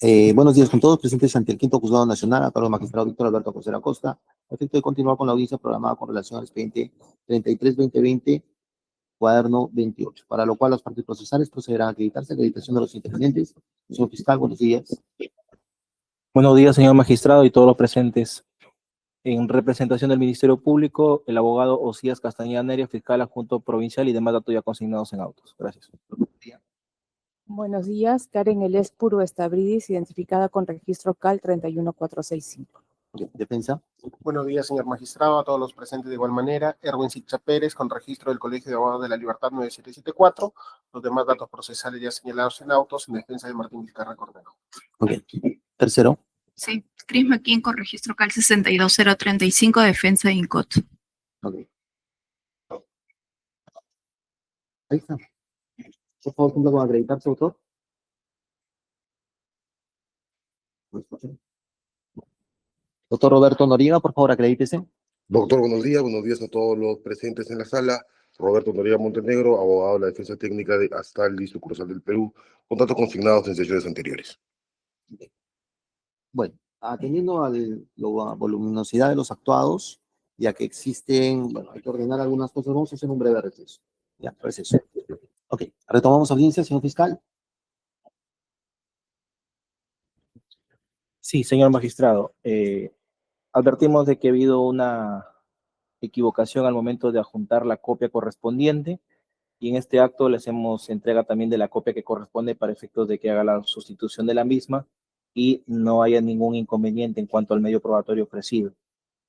Buenos días con todos, presentes ante el quinto juzgado nacional, a cargo del magistrado Víctor Alberto José Acosta, a efecto de continuar con la audiencia programada con relación al expediente 33-2020, cuaderno 28, para lo cual las partes procesales procederán a acreditarse, acreditación de los intervinientes. Señor fiscal, buenos días. Buenos días, señor magistrado y todos los presentes. En representación del Ministerio Público, el abogado Osías Castañeda Neria, fiscal adjunto provincial y demás datos ya consignados en autos. Gracias. Buenos días, Karen Elés Puro Estabridis, identificada con registro CAL 31465. Defensa. Buenos días, señor magistrado, a todos los presentes de igual manera. Erwin Sicha Pérez, con registro del Colegio de Abogados de la Libertad 9774. Los demás datos procesales ya señalados en autos en defensa de Martín Vizcarra Cordero. Muy bien. Tercero. Sí, Cris Maquín con registro CAL 62035, defensa de INCOT. Ok. Ahí está. Por favor, cumpla con acreditarse, autor. Doctor Roberto Noriega, por favor, acredítese. Doctor, buenos días a todos los presentes en la sala. Roberto Noriega Montenegro, abogado de la Defensa Técnica de Astaldi, sucursal del Perú, con datos consignados en sesiones anteriores. Bueno, atendiendo a la voluminosidad de los actuados, ya que existen, bueno, hay que ordenar algunas cosas, vamos a hacer un breve receso. Ya, receso. Ok, retomamos audiencia, señor fiscal. Sí, señor magistrado. Advertimos de que ha habido una equivocación al momento de adjuntar la copia correspondiente y en este acto le hacemos entrega también de la copia que corresponde para efectos de que haga la sustitución de la misma y no haya ningún inconveniente en cuanto al medio probatorio ofrecido.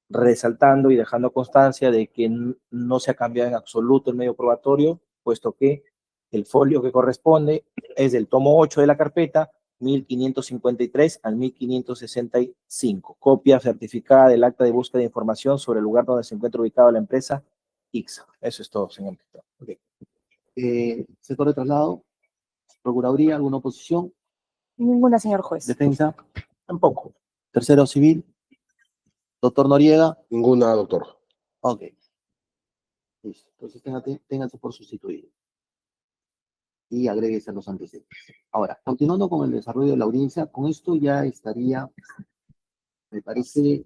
Resaltando y dejando constancia de que no se ha cambiado en absoluto el medio probatorio, puesto que el folio que corresponde es del tomo 8 de la carpeta, 1553 al 1565. Copia certificada del acta de búsqueda de información sobre el lugar donde se encuentra ubicada la empresa IXA. Eso es todo, señor ministro. Okay. Sector de traslado, Procuraduría, ¿alguna oposición? Ninguna, señor juez. Defensa, tampoco. Tercero civil, doctor Noriega. Ninguna, doctor. Ok. Listo. Entonces téngase por sustituido. Y agréguese a los antecedentes. Ahora, continuando con el desarrollo de la audiencia, con esto ya estaría, me parece,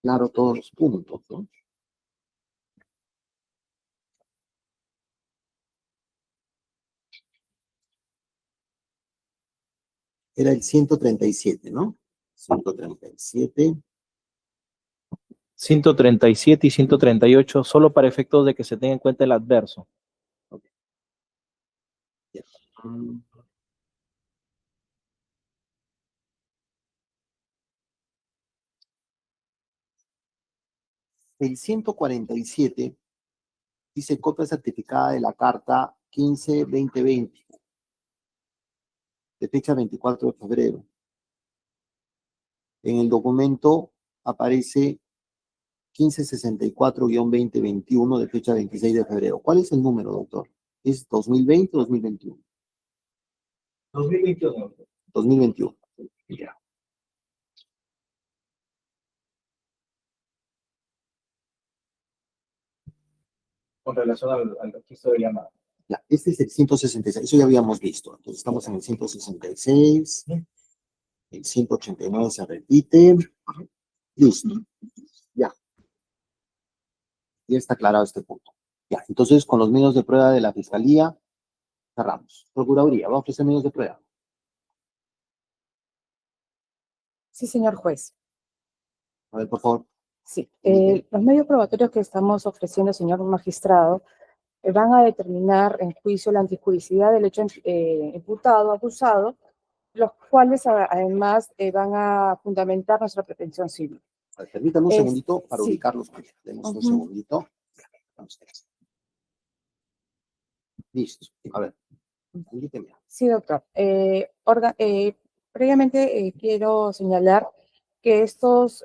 claro todos los puntos, ¿no? Era el 137, ¿no? 137. 137 y 138, solo para efectos de que se tenga en cuenta el adverso. Okay. Ya. El 147 dice copia certificada de la carta 15-2020, de fecha 24 de febrero. En el documento aparece 1564-2021, de fecha 26 de febrero. ¿Cuál es el número, doctor? ¿Es 2020 o 2021? 2021. 2021. Ya. Con relación al registro de llamada. Ya, este es el 166, eso ya habíamos visto. Entonces estamos en el 166, el 189 se repite. Listo. Ya. Ya está aclarado este punto. Ya, entonces con los medios de prueba de la Fiscalía, cerramos. Procuraduría, ¿va a ofrecer medios de prueba? Sí, señor juez. A ver, por favor. Sí. Los medios probatorios que estamos ofreciendo, señor magistrado, van a determinar en juicio la antijuricidad del hecho imputado, acusado, los cuales además van a fundamentar nuestra pretensión civil. A ver, permítame un segundito para sí. ubicarlos. Demos un segundito. Listo. A ver. Indíqueme. Sí, doctor. Previamente quiero señalar que estos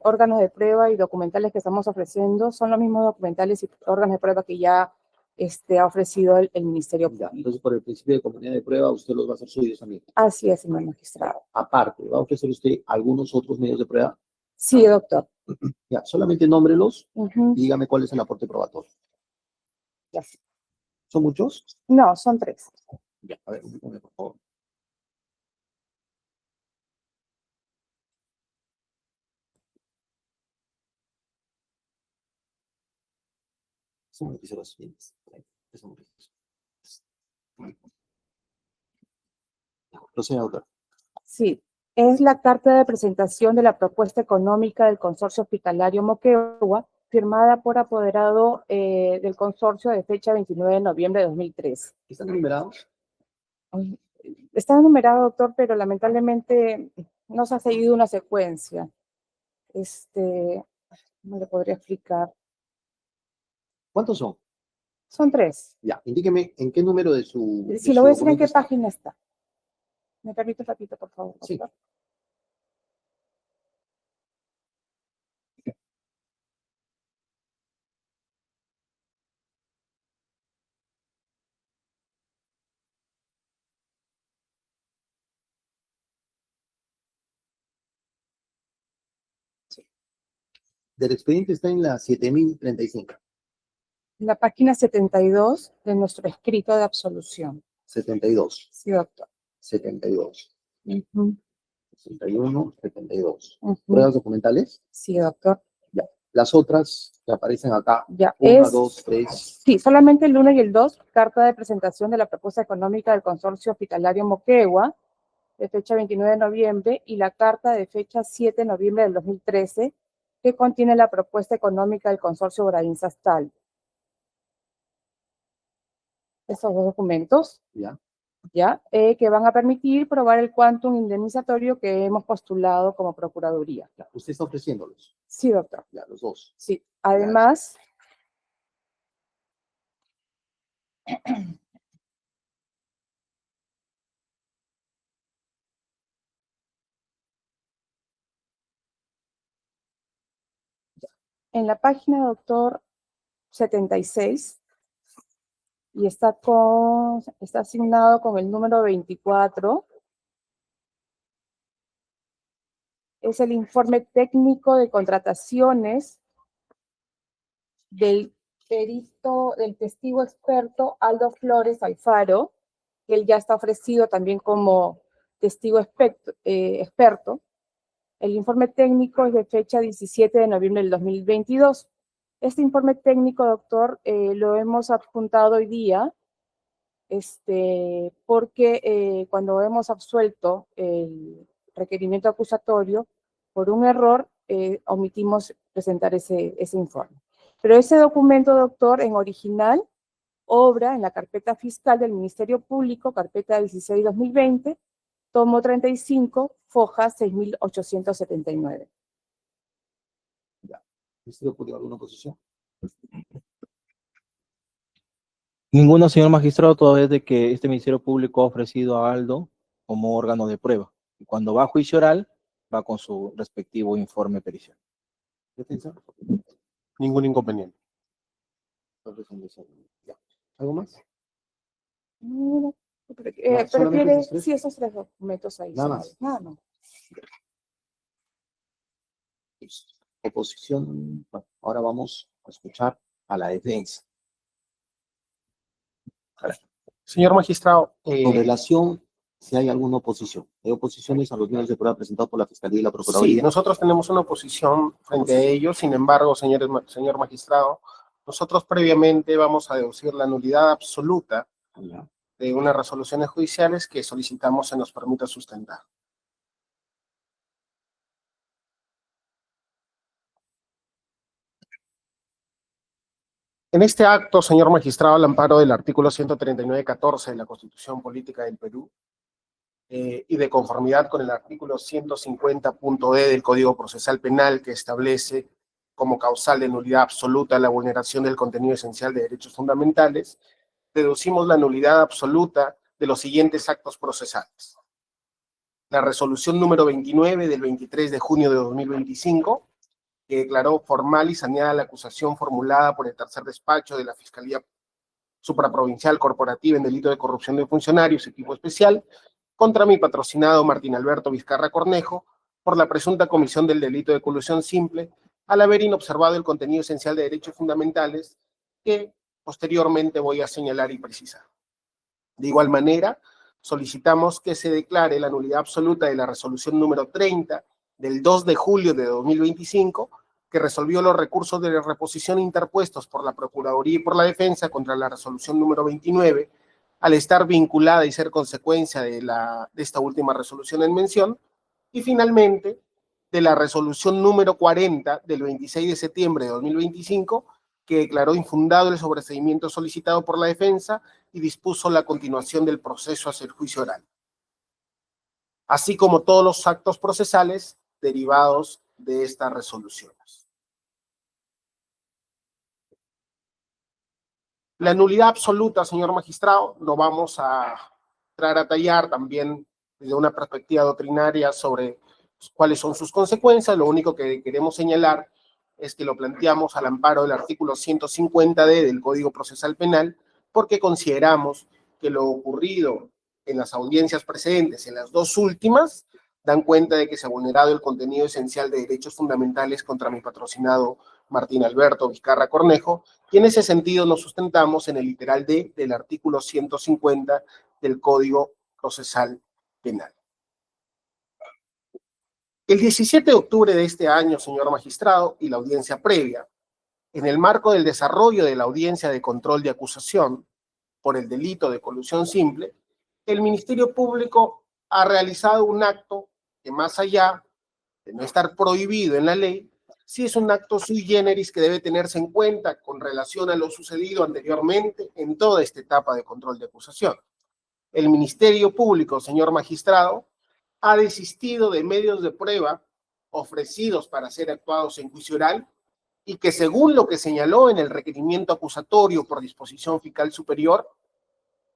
órganos de prueba y documentales que estamos ofreciendo son los mismos documentales y órganos de prueba que ya ha ofrecido el Ministerio Público. Entonces, por el principio de comunidad de prueba, usted los va a hacer suyos también. Así es, señor magistrado. Aparte, ¿va a ofrecer usted algunos otros medios de prueba? Sí, doctor. Ya, solamente nómbrelos y dígame cuál es el aporte probatorio. Ya. ¿Son muchos? No, son 3. Ya, a ver, dígame, por favor. Son noticias las siguientes. Son noticias. Proceda, doctor. Sí, es la carta de presentación de la propuesta económica del Consorcio Hospitalario Moquegua, firmada por apoderado del consorcio de fecha 29 de noviembre de 2003. ¿Están numerados? Está numerado, doctor, pero lamentablemente no se ha seguido una secuencia. ¿Cómo le podría explicar? ¿Cuántos son? Son 3. Ya, indíqueme en qué número de su. Sí, de lo su voy a decir en documento qué está. página está. ¿Me permite un ratito, por favor? Sí. Doctor? Del expediente está en la 7035. La página 72 de nuestro escrito de absolución. 72. Sí, doctor. 72. Ujú, 61, 72. ujú. ¿Pruebas documentales? Sí, doctor. Ya. Las otras que aparecen acá. Ya, 1, 2, 3. sí, solamente el 1 y el 2, carta de presentación de la propuesta económica del Consorcio Hospitalario Moquegua, de fecha 29 de noviembre, y la carta de fecha 7 de noviembre del 2013, que contiene la propuesta económica del Consorcio Braín Sastal. Esos dos documentos, Ya. ¿ya? Que van a permitir probar el quantum indemnizatorio que hemos postulado como Procuraduría. Ya. Usted está ofreciéndolos. Sí, doctor. Ya, los dos. Sí. Además, en la página, doctor, 76, y está asignado con el número 24, es el informe técnico de contrataciones del testigo experto Aldo Flores Alfaro, que él ya está ofrecido también como testigo experto. El informe técnico es de fecha 17 de noviembre del 2022. Este informe técnico, doctor, lo hemos adjuntado hoy día, porque cuando hemos absuelto el requerimiento acusatorio, por un error, omitimos presentar ese informe. Pero ese documento, doctor, en original, obra en la carpeta fiscal del Ministerio Público, carpeta 16-2020, tomo 35, foja 6.879. Ya. ¿Ministerio Público alguna oposición? Ninguno, señor magistrado, toda vez de que este Ministerio Público ha ofrecido a Aldo como órgano de prueba. Y cuando va a juicio oral, va con su respectivo informe pericial. ¿Defensa? Ningún inconveniente. Ya. ¿Algo más? No, ¿solamente prefiere, esos tres? sí, esos 3 documentos ahí. Nada más. Nada más. Oposición. Bueno, ahora vamos a escuchar a la defensa. Señor magistrado, Con relación, si hay alguna oposición. ¿Hay oposiciones a los medios de prueba presentados por la Fiscalía y la sí, Procuraduría? nosotros tenemos una oposición frente a ellos, sin embargo, señor magistrado, nosotros previamente vamos a deducir la nulidad absoluta Ya. de unas resoluciones judiciales que solicitamos se nos permita sustentar. En este acto, señor magistrado, al amparo del artículo 139.14 de la Constitución Política del Perú, y de conformidad con el artículo 150.d del Código Procesal Penal, que establece como causal de nulidad absoluta la vulneración del contenido esencial de derechos fundamentales, deducimos la nulidad absoluta de los siguientes actos procesales. La resolución número 29 del 23 de junio de 2025, que declaró formal y saneada la acusación formulada por el tercer despacho de la Fiscalía Supraprovincial Corporativa en delito de corrupción de funcionarios, equipo especial, contra mi patrocinado Martín Alberto Vizcarra Cornejo, por la presunta comisión del delito de colusión simple, al haber inobservado el contenido esencial de derechos fundamentales, que posteriormente voy a señalar y precisar. De igual manera, solicitamos que se declare la nulidad absoluta de la resolución número 30 del 2 de julio de 2025, que resolvió los recursos de reposición interpuestos por la Procuraduría y por la Defensa contra la resolución número 29, al estar vinculada y ser consecuencia de esta última resolución en mención, y finalmente de la resolución número 40 del 26 de septiembre de 2025, que declaró infundado el sobreseimiento solicitado por la defensa y dispuso la continuación del proceso hacia el juicio oral, así como todos los actos procesales derivados de estas resoluciones. La nulidad absoluta, señor magistrado, lo vamos a entrar a tallar también desde una perspectiva doctrinaria sobre cuáles son sus consecuencias. Lo único que queremos señalar es que lo planteamos al amparo del artículo 150D del Código Procesal Penal, porque consideramos que lo ocurrido en las audiencias precedentes, en las dos últimas, dan cuenta de que se ha vulnerado el contenido esencial de derechos fundamentales contra mi patrocinado Martín Alberto Vizcarra Cornejo, y en ese sentido nos sustentamos en el literal D del artículo 150 del Código Procesal Penal. El 17 de octubre de este año, señor magistrado, y la audiencia previa, en el marco del desarrollo de la audiencia de control de acusación por el delito de colusión simple, el Ministerio Público ha realizado un acto que, más allá de no estar prohibido en la ley, sí es un acto sui generis que debe tenerse en cuenta con relación a lo sucedido anteriormente en toda esta etapa de control de acusación. El Ministerio Público, señor magistrado, ha desistido de medios de prueba ofrecidos para ser actuados en juicio oral y que, según lo que señaló en el requerimiento acusatorio por disposición fiscal superior,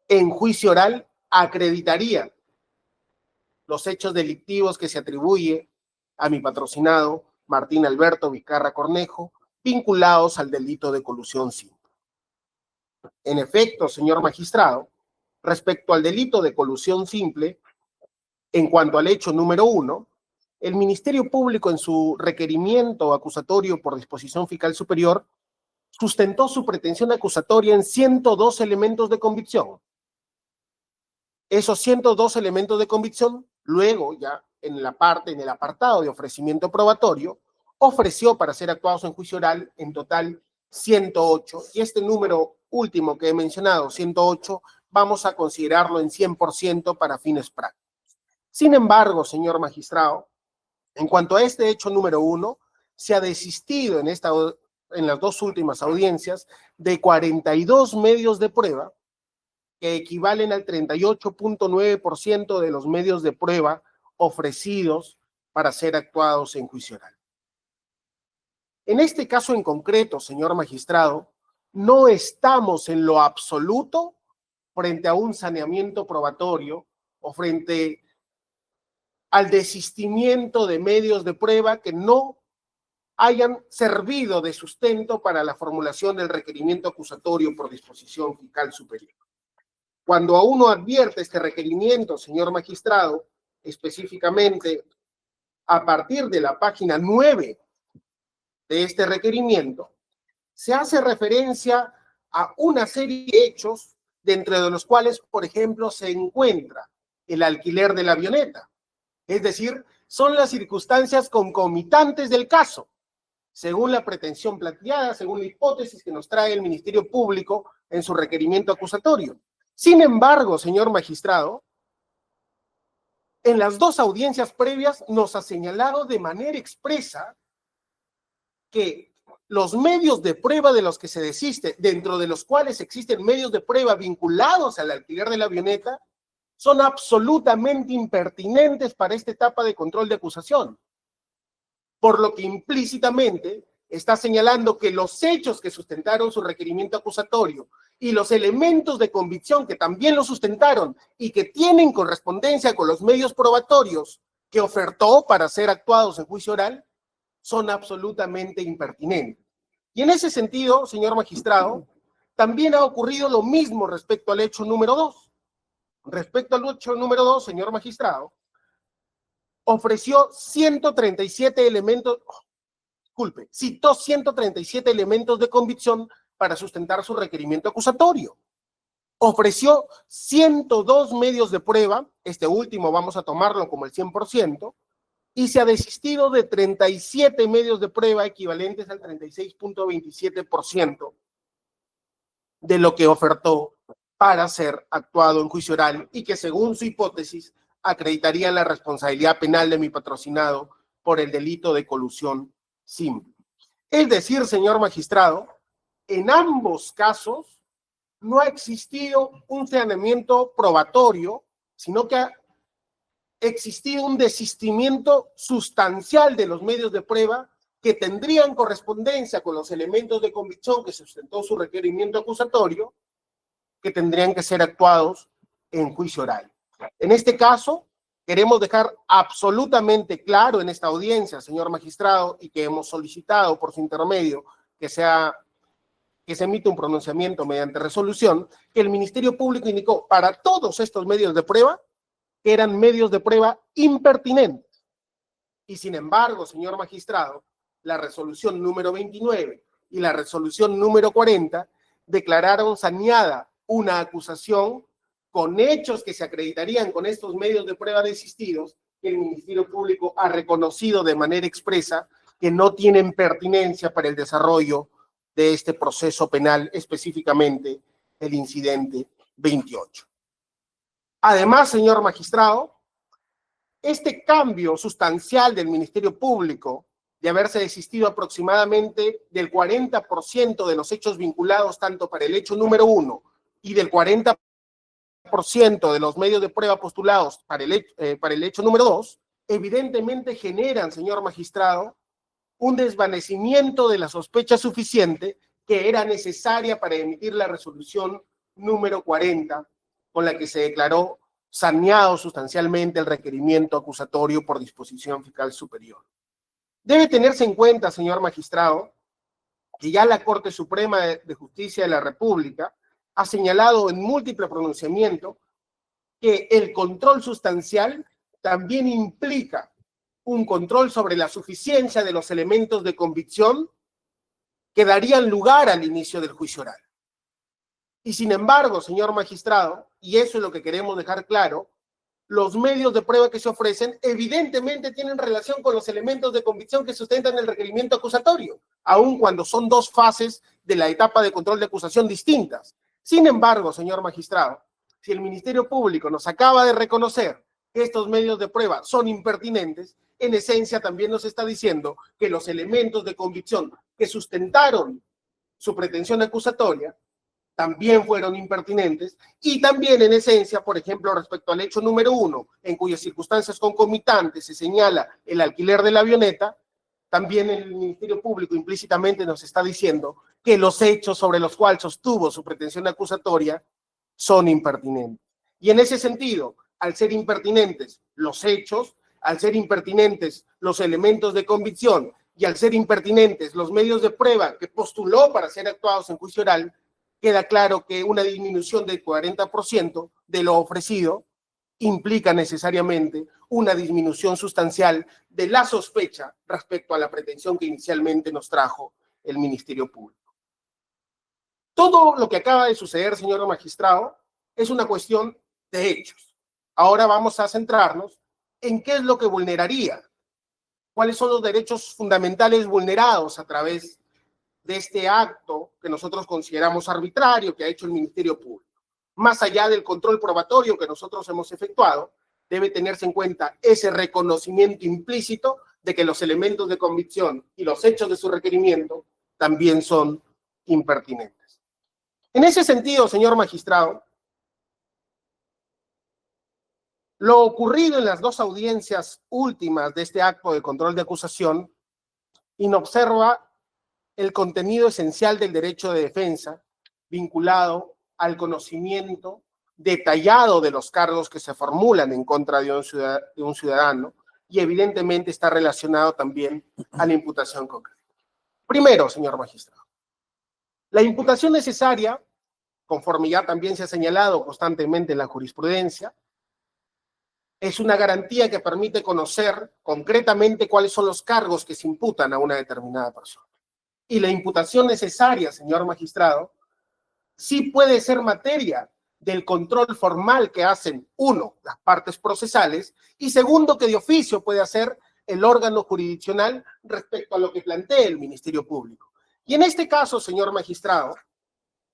en juicio oral acreditaría los hechos delictivos que se atribuye a mi patrocinado Martín Alberto Vizcarra Cornejo, vinculados al delito de colusión simple. En efecto, señor magistrado, respecto al delito de colusión simple, en cuanto al hecho número 1, el Ministerio Público, en su requerimiento acusatorio por disposición fiscal superior, sustentó su pretensión acusatoria en 102 elementos de convicción. Esos 102 elementos de convicción, luego ya en el apartado de ofrecimiento probatorio, ofreció para ser actuados en juicio oral en total 108, y este número último que he mencionado, 108, vamos a considerarlo en 100% para fines prácticos. Sin embargo, señor magistrado, en cuanto a este hecho número 1, se ha desistido en las dos últimas audiencias de 42 medios de prueba, que equivalen al 38.9% de los medios de prueba ofrecidos para ser actuados en juicio oral. En este caso en concreto, señor magistrado, no estamos en lo absoluto frente a un saneamiento probatorio o frente al desistimiento de medios de prueba que no hayan servido de sustento para la formulación del requerimiento acusatorio por disposición fiscal superior. Cuando a uno advierte este requerimiento, señor magistrado, específicamente a partir de la página 9 de este requerimiento, se hace referencia a una serie de hechos, dentro de los cuales, por ejemplo, se encuentra el alquiler de la avioneta. Es decir, son las circunstancias concomitantes del caso, según la pretensión planteada, según la hipótesis que nos trae el Ministerio Público en su requerimiento acusatorio. Sin embargo, señor magistrado, en las dos audiencias previas nos ha señalado de manera expresa que los medios de prueba de los que se desiste, dentro de los cuales existen medios de prueba vinculados al alquiler de la avioneta, son absolutamente impertinentes para esta etapa de control de acusación. Por lo que implícitamente está señalando que los hechos que sustentaron su requerimiento acusatorio y los elementos de convicción que también lo sustentaron y que tienen correspondencia con los medios probatorios que ofertó para ser actuados en juicio oral, son absolutamente impertinentes. Y en ese sentido, señor magistrado, también ha ocurrido lo mismo respecto al hecho número 2. Respecto al hecho número 2, señor magistrado, ofreció 137 elementos, citó 137 elementos de convicción para sustentar su requerimiento acusatorio. Ofreció 102 medios de prueba, este último vamos a tomarlo como el 100%, y se ha desistido de 37 medios de prueba equivalentes al 36.27% de lo que ofertó para ser actuado en juicio oral y que según su hipótesis acreditarían la responsabilidad penal de mi patrocinado por el delito de colusión simple. Es decir, señor magistrado, en ambos casos no ha existido un saneamiento probatorio, sino que ha existido un desistimiento sustancial de los medios de prueba que tendrían correspondencia con los elementos de convicción que sustentó su requerimiento acusatorio, que tendrían que ser actuados en juicio oral. En este caso, queremos dejar absolutamente claro en esta audiencia, señor magistrado, y que hemos solicitado por su intermedio que se emite un pronunciamiento mediante resolución, que el Ministerio Público indicó para todos estos medios de prueba que eran medios de prueba impertinentes. Y sin embargo, señor magistrado, la resolución número 29 y la resolución número 40 declararon saneada una acusación con hechos que se acreditarían con estos medios de prueba desistidos, que el Ministerio Público ha reconocido de manera expresa que no tienen pertinencia para el desarrollo de este proceso penal, específicamente el incidente 28. Además, señor magistrado, este cambio sustancial del Ministerio Público de haberse desistido aproximadamente del 40% de los hechos vinculados tanto para el hecho número 1 y del 40% de los medios de prueba postulados para el hecho número 2, evidentemente generan, señor magistrado, un desvanecimiento de la sospecha suficiente que era necesaria para emitir la resolución número 40, con la que se declaró saneado sustancialmente el requerimiento acusatorio por disposición fiscal superior. Debe tenerse en cuenta, señor magistrado, que ya la Corte Suprema de Justicia de la República ha señalado en múltiples pronunciamientos que el control sustancial también implica un control sobre la suficiencia de los elementos de convicción que darían lugar al inicio del juicio oral. Y sin embargo, señor magistrado, y eso es lo que queremos dejar claro, los medios de prueba que se ofrecen evidentemente tienen relación con los elementos de convicción que sustentan el requerimiento acusatorio, aun cuando son dos fases de la etapa de control de acusación distintas. Sin embargo, señor magistrado, si el Ministerio Público nos acaba de reconocer que estos medios de prueba son impertinentes, en esencia también nos está diciendo que los elementos de convicción que sustentaron su pretensión acusatoria también fueron impertinentes, y también en esencia, por ejemplo, respecto al hecho número 1, en cuyas circunstancias concomitantes se señala el alquiler de la avioneta, también el Ministerio Público implícitamente nos está diciendo que los hechos sobre los cuales sostuvo su pretensión acusatoria son impertinentes. Y en ese sentido, al ser impertinentes los hechos, al ser impertinentes los elementos de convicción y al ser impertinentes los medios de prueba que postuló para ser actuados en juicio oral, queda claro que una disminución del 40% de lo ofrecido implica necesariamente una disminución sustancial de la sospecha respecto a la pretensión que inicialmente nos trajo el Ministerio Público. Todo lo que acaba de suceder, señor magistrado, es una cuestión de hechos. Ahora vamos a centrarnos en qué es lo que vulneraría, cuáles son los derechos fundamentales vulnerados a través de este acto que nosotros consideramos arbitrario que ha hecho el Ministerio Público. Más allá del control probatorio que nosotros hemos efectuado, debe tenerse en cuenta ese reconocimiento implícito de que los elementos de convicción y los hechos de su requerimiento también son impertinentes. En ese sentido, señor magistrado, lo ocurrido en las dos audiencias últimas de este acto de control de acusación inobserva el contenido esencial del derecho de defensa vinculado al conocimiento detallado de los cargos que se formulan en contra de un ciudadano y evidentemente está relacionado también a la imputación concreta. Primero, señor magistrado, la imputación necesaria, conforme ya también se ha señalado constantemente en la jurisprudencia, es una garantía que permite conocer concretamente cuáles son los cargos que se imputan a una determinada persona. Y la imputación necesaria, señor magistrado, sí puede ser materia del control formal que hacen, uno, las partes procesales, y segundo, que de oficio puede hacer el órgano jurisdiccional respecto a lo que plantea el Ministerio Público. Y en este caso, señor magistrado,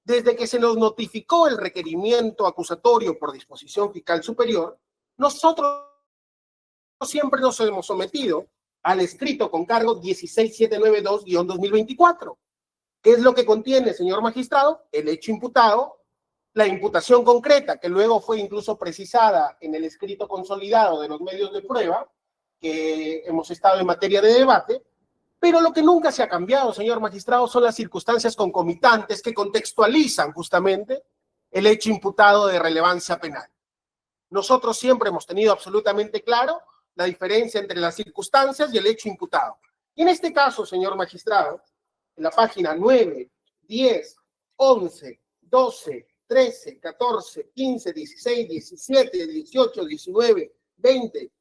desde que se nos notificó el requerimiento acusatorio por disposición fiscal superior, nosotros siempre nos hemos sometido al escrito con cargo 16792-2024. ¿Qué es lo que contiene, señor magistrado? El hecho imputado, la imputación concreta, que luego fue incluso precisada en el escrito consolidado de los medios de prueba, que hemos estado en materia de debate, pero lo que nunca se ha cambiado, señor magistrado, son las circunstancias concomitantes que contextualizan justamente el hecho imputado de relevancia penal. Nosotros siempre hemos tenido absolutamente claro la diferencia entre las circunstancias y el hecho imputado. Y en este caso, señor magistrado, en la página 9, 10, 11, 12, 13, 14, 15, 16, 17, 18, 19, 20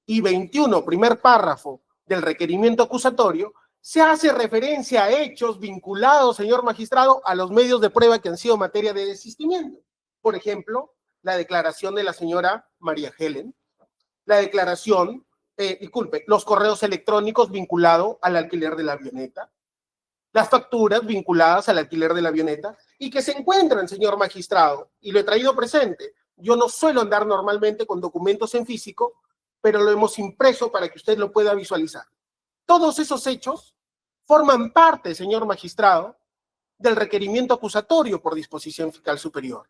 y 21, primer párrafo del requerimiento acusatorio, se hace referencia a hechos vinculados, señor magistrado, a los medios de prueba que han sido materia de desistimiento. Por ejemplo, la declaración de la señora María Helen, la declaración, los correos electrónicos vinculados al alquiler de la avioneta, las facturas vinculadas al alquiler de la avioneta y que se encuentran, señor magistrado, y lo he traído presente. Yo no suelo andar normalmente con documentos en físico, pero lo hemos impreso para que usted lo pueda visualizar. Todos esos hechos forman parte, señor magistrado, del requerimiento acusatorio por disposición fiscal superior.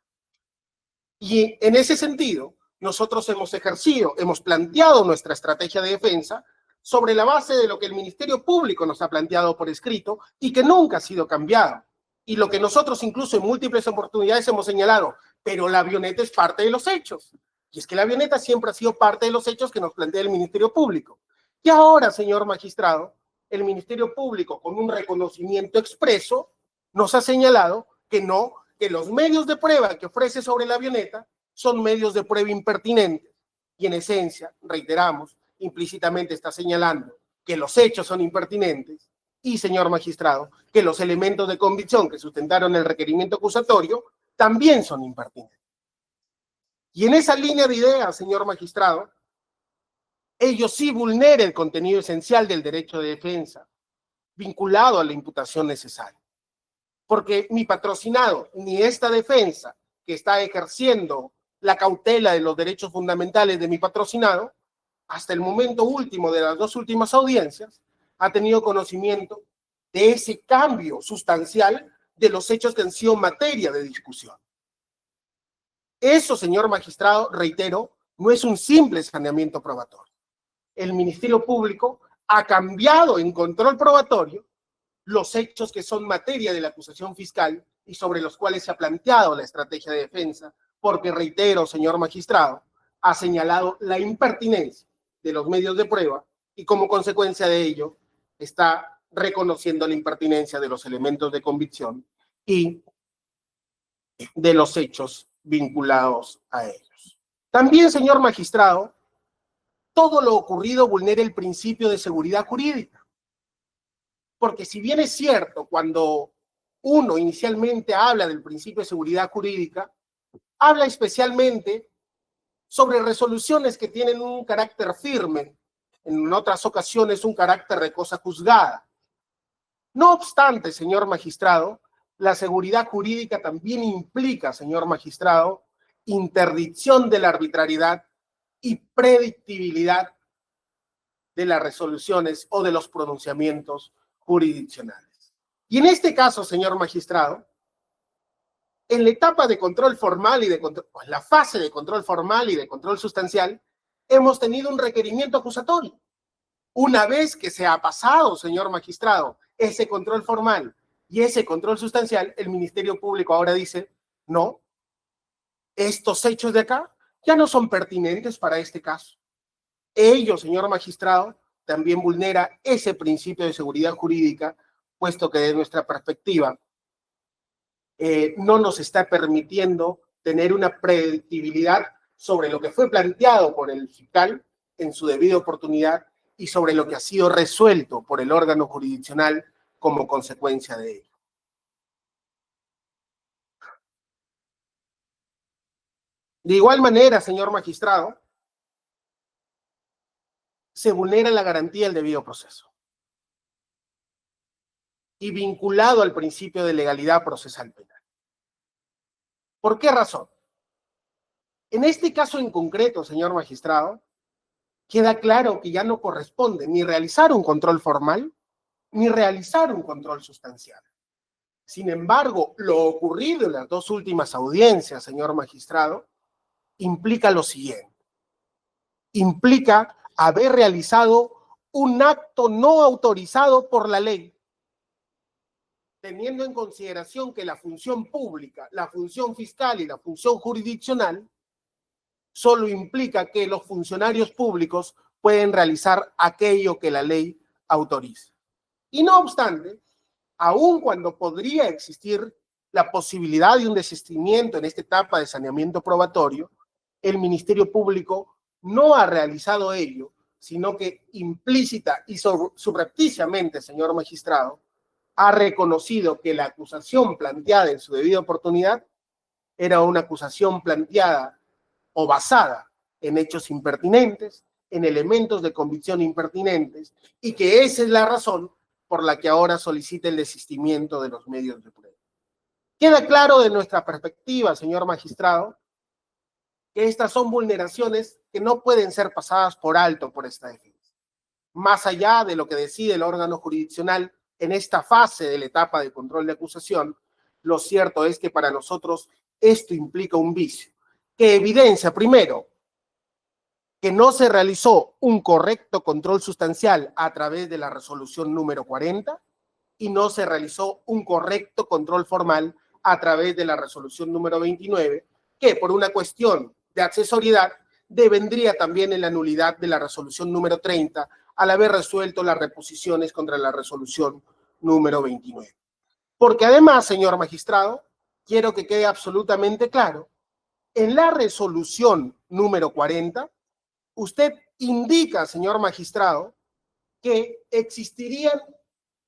Y en ese sentido, nosotros hemos planteado nuestra estrategia de defensa sobre la base de lo que el Ministerio Público nos ha planteado por escrito y que nunca ha sido cambiado. Y lo que nosotros incluso en múltiples oportunidades hemos señalado, pero la avioneta es parte de los hechos. Y es que la avioneta siempre ha sido parte de los hechos que nos plantea el Ministerio Público. Y ahora, señor magistrado, el Ministerio Público, con un reconocimiento expreso, nos ha señalado que no, que los medios de prueba que ofrece sobre la avioneta son medios de prueba impertinentes. Y en esencia, reiteramos, implícitamente está señalando que los hechos son impertinentes y, señor magistrado, que los elementos de convicción que sustentaron el requerimiento acusatorio también son impertinentes. Y en esa línea de ideas, señor magistrado, ello sí vulnera el contenido esencial del derecho de defensa, vinculado a la imputación necesaria. Porque mi patrocinado, ni esta defensa que está ejerciendo la cautela de los derechos fundamentales de mi patrocinado, hasta el momento último de las dos últimas audiencias, ha tenido conocimiento de ese cambio sustancial de los hechos que han sido materia de discusión. Eso, señor magistrado, reitero, no es un simple saneamiento probatorio. El Ministerio Público ha cambiado en control probatorio los hechos que son materia de la acusación fiscal y sobre los cuales se ha planteado la estrategia de defensa, porque, reitero, señor magistrado, ha señalado la impertinencia de los medios de prueba y como consecuencia de ello está reconociendo la impertinencia de los elementos de convicción y de los hechos vinculados a ellos. También, señor magistrado, todo lo ocurrido vulnera el principio de seguridad jurídica. Porque si bien es cierto, cuando uno inicialmente habla del principio de seguridad jurídica, habla especialmente sobre resoluciones que tienen un carácter firme, en otras ocasiones un carácter de cosa juzgada. No obstante, señor magistrado, la seguridad jurídica también implica, señor magistrado, interdicción de la arbitrariedad y predictibilidad de las resoluciones o de los pronunciamientos jurisdiccionales. Y en este caso, señor magistrado, en la etapa de control formal y de control, en la fase de control formal y de control sustancial, hemos tenido un requerimiento acusatorio. Una vez que se ha pasado, señor magistrado, ese control formal y ese control sustancial, el Ministerio Público ahora dice, no, estos hechos de acá ya no son pertinentes para este caso. Ello, señor magistrado, también vulnera ese principio de seguridad jurídica, puesto que desde nuestra perspectiva no nos está permitiendo tener una predictibilidad sobre lo que fue planteado por el fiscal en su debida oportunidad y sobre lo que ha sido resuelto por el órgano jurisdiccional como consecuencia de ello. De igual manera, señor magistrado, se vulnera la garantía del debido proceso y vinculado al principio de legalidad procesal penal. ¿Por qué razón? En este caso en concreto, señor magistrado, queda claro que ya no corresponde ni realizar un control formal ni realizar un control sustancial. Sin embargo, lo ocurrido en las dos últimas audiencias, señor magistrado, implica lo siguiente. Implica haber realizado un acto no autorizado por la ley, teniendo en consideración que la función pública, la función fiscal y la función jurisdiccional solo implica que los funcionarios públicos pueden realizar aquello que la ley autoriza. Y no obstante, aun cuando podría existir la posibilidad de un desistimiento en esta etapa de saneamiento probatorio, el Ministerio Público no ha realizado ello, sino que implícita y subrepticiamente, señor magistrado, ha reconocido que la acusación planteada en su debida oportunidad era una acusación planteada o basada en hechos impertinentes, en elementos de convicción impertinentes, y que esa es la razón por la que ahora solicita el desistimiento de los medios de prueba. Queda claro de nuestra perspectiva, señor magistrado, que estas son vulneraciones que no pueden ser pasadas por alto por esta defensa. Más allá de lo que decide el órgano jurisdiccional en esta fase de la etapa de control de acusación, lo cierto es que para nosotros esto implica un vicio, que evidencia, primero, que no se realizó un correcto control sustancial a través de la resolución número 40 y no se realizó un correcto control formal a través de la resolución número 29, que por una cuestión de accesoriedad devendría también en la nulidad de la resolución número 30 al haber resuelto las reposiciones contra la resolución número 29. Porque además, señor magistrado, quiero que quede absolutamente claro, en la resolución número 40, usted indica, señor magistrado, que existirían,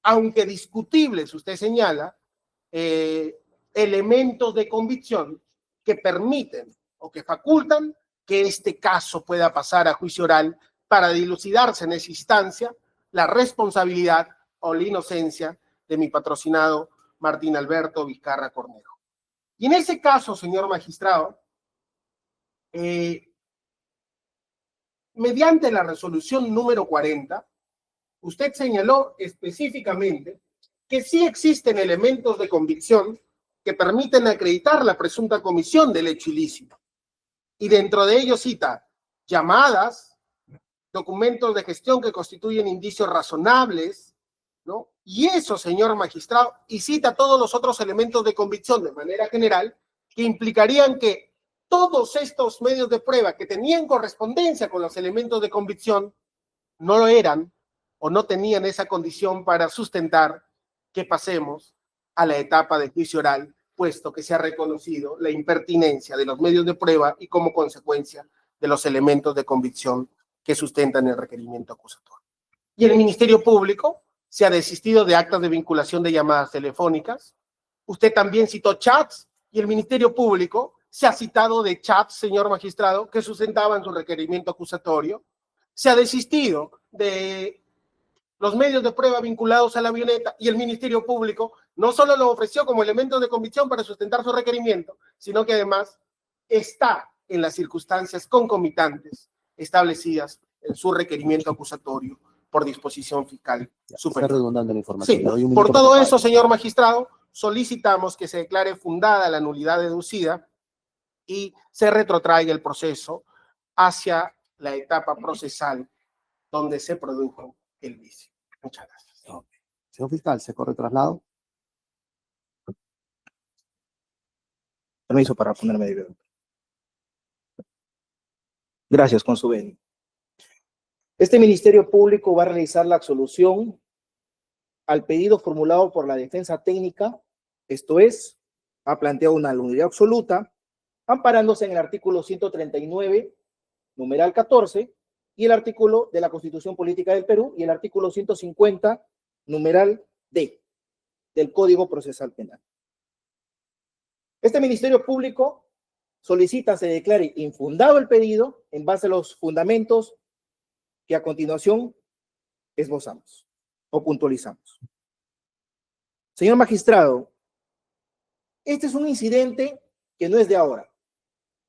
aunque discutibles, usted señala, elementos de convicción que permiten o que facultan que este caso pueda pasar a juicio oral para dilucidarse en esa instancia la responsabilidad o la inocencia de mi patrocinado Martín Alberto Vizcarra Cornejo. Y en ese caso, señor magistrado, mediante la resolución número 40, usted señaló específicamente que sí existen elementos de convicción que permiten acreditar la presunta comisión del hecho ilícito. Y dentro de ellos cita llamadas, documentos de gestión que constituyen indicios razonables, ¿no? Y eso, señor magistrado, y cita todos los otros elementos de convicción de manera general que implicarían que todos estos medios de prueba que tenían correspondencia con los elementos de convicción no lo eran o no tenían esa condición para sustentar que pasemos a la etapa de juicio oral, puesto que se ha reconocido la impertinencia de los medios de prueba y como consecuencia de los elementos de convicción que sustentan el requerimiento acusatorio. Y el Ministerio Público se ha desistido de actas de vinculación de llamadas telefónicas. Usted también citó chats y el Ministerio Público se ha citado de chats, señor magistrado, que sustentaban su requerimiento acusatorio. Se ha desistido de los medios de prueba vinculados a la avioneta y el Ministerio Público no solo lo ofreció como elemento de convicción para sustentar su requerimiento, sino que además está en las circunstancias concomitantes establecidas en su requerimiento acusatorio por disposición fiscal superior. Está redundando la información. Sí, Le doy un por minuto todo para eso, señor magistrado, solicitamos que se declare fundada la nulidad deducida y se retrotraiga el proceso hacia la etapa procesal donde se produjo el vicio. Muchas gracias. Señor fiscal, ¿se corre traslado? Permiso para ponerme de video. Gracias, con su venia. Este Ministerio Público va a realizar la absolución al pedido formulado por la defensa técnica, esto es, ha planteado una nulidad absoluta, amparándose en el artículo 139, numeral 14, y el artículo de la Constitución Política del Perú, y el artículo 150, numeral D, del Código Procesal Penal. Este Ministerio Público solicita se declare infundado el pedido en base a los fundamentos que a continuación esbozamos o puntualizamos. Señor magistrado, este es un incidente que no es de ahora.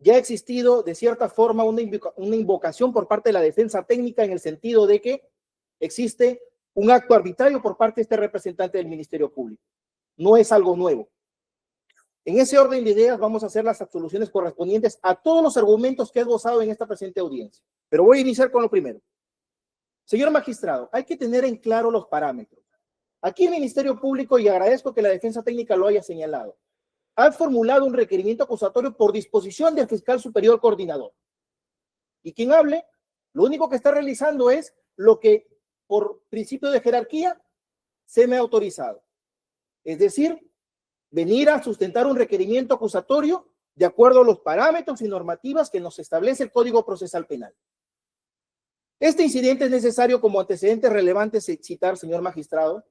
Ya ha existido de cierta forma una invocación por parte de la defensa técnica en el sentido de que existe un acto arbitrario por parte de este representante del Ministerio Público. No es algo nuevo. En ese orden de ideas vamos a hacer las absoluciones correspondientes a todos los argumentos que he esbozado en esta presente audiencia. Pero voy a iniciar con lo primero. Señor magistrado, hay que tener en claro los parámetros. Aquí el Ministerio Público, y agradezco que la defensa técnica lo haya señalado, ha formulado un requerimiento acusatorio por disposición del fiscal superior coordinador. Y quien hable, lo único que está realizando es lo que por principio de jerarquía se me ha autorizado. Es decir, venir a sustentar un requerimiento acusatorio de acuerdo a los parámetros y normativas que nos establece el Código Procesal Penal. Este incidente es necesario como antecedentes relevantes citar, señor magistrado,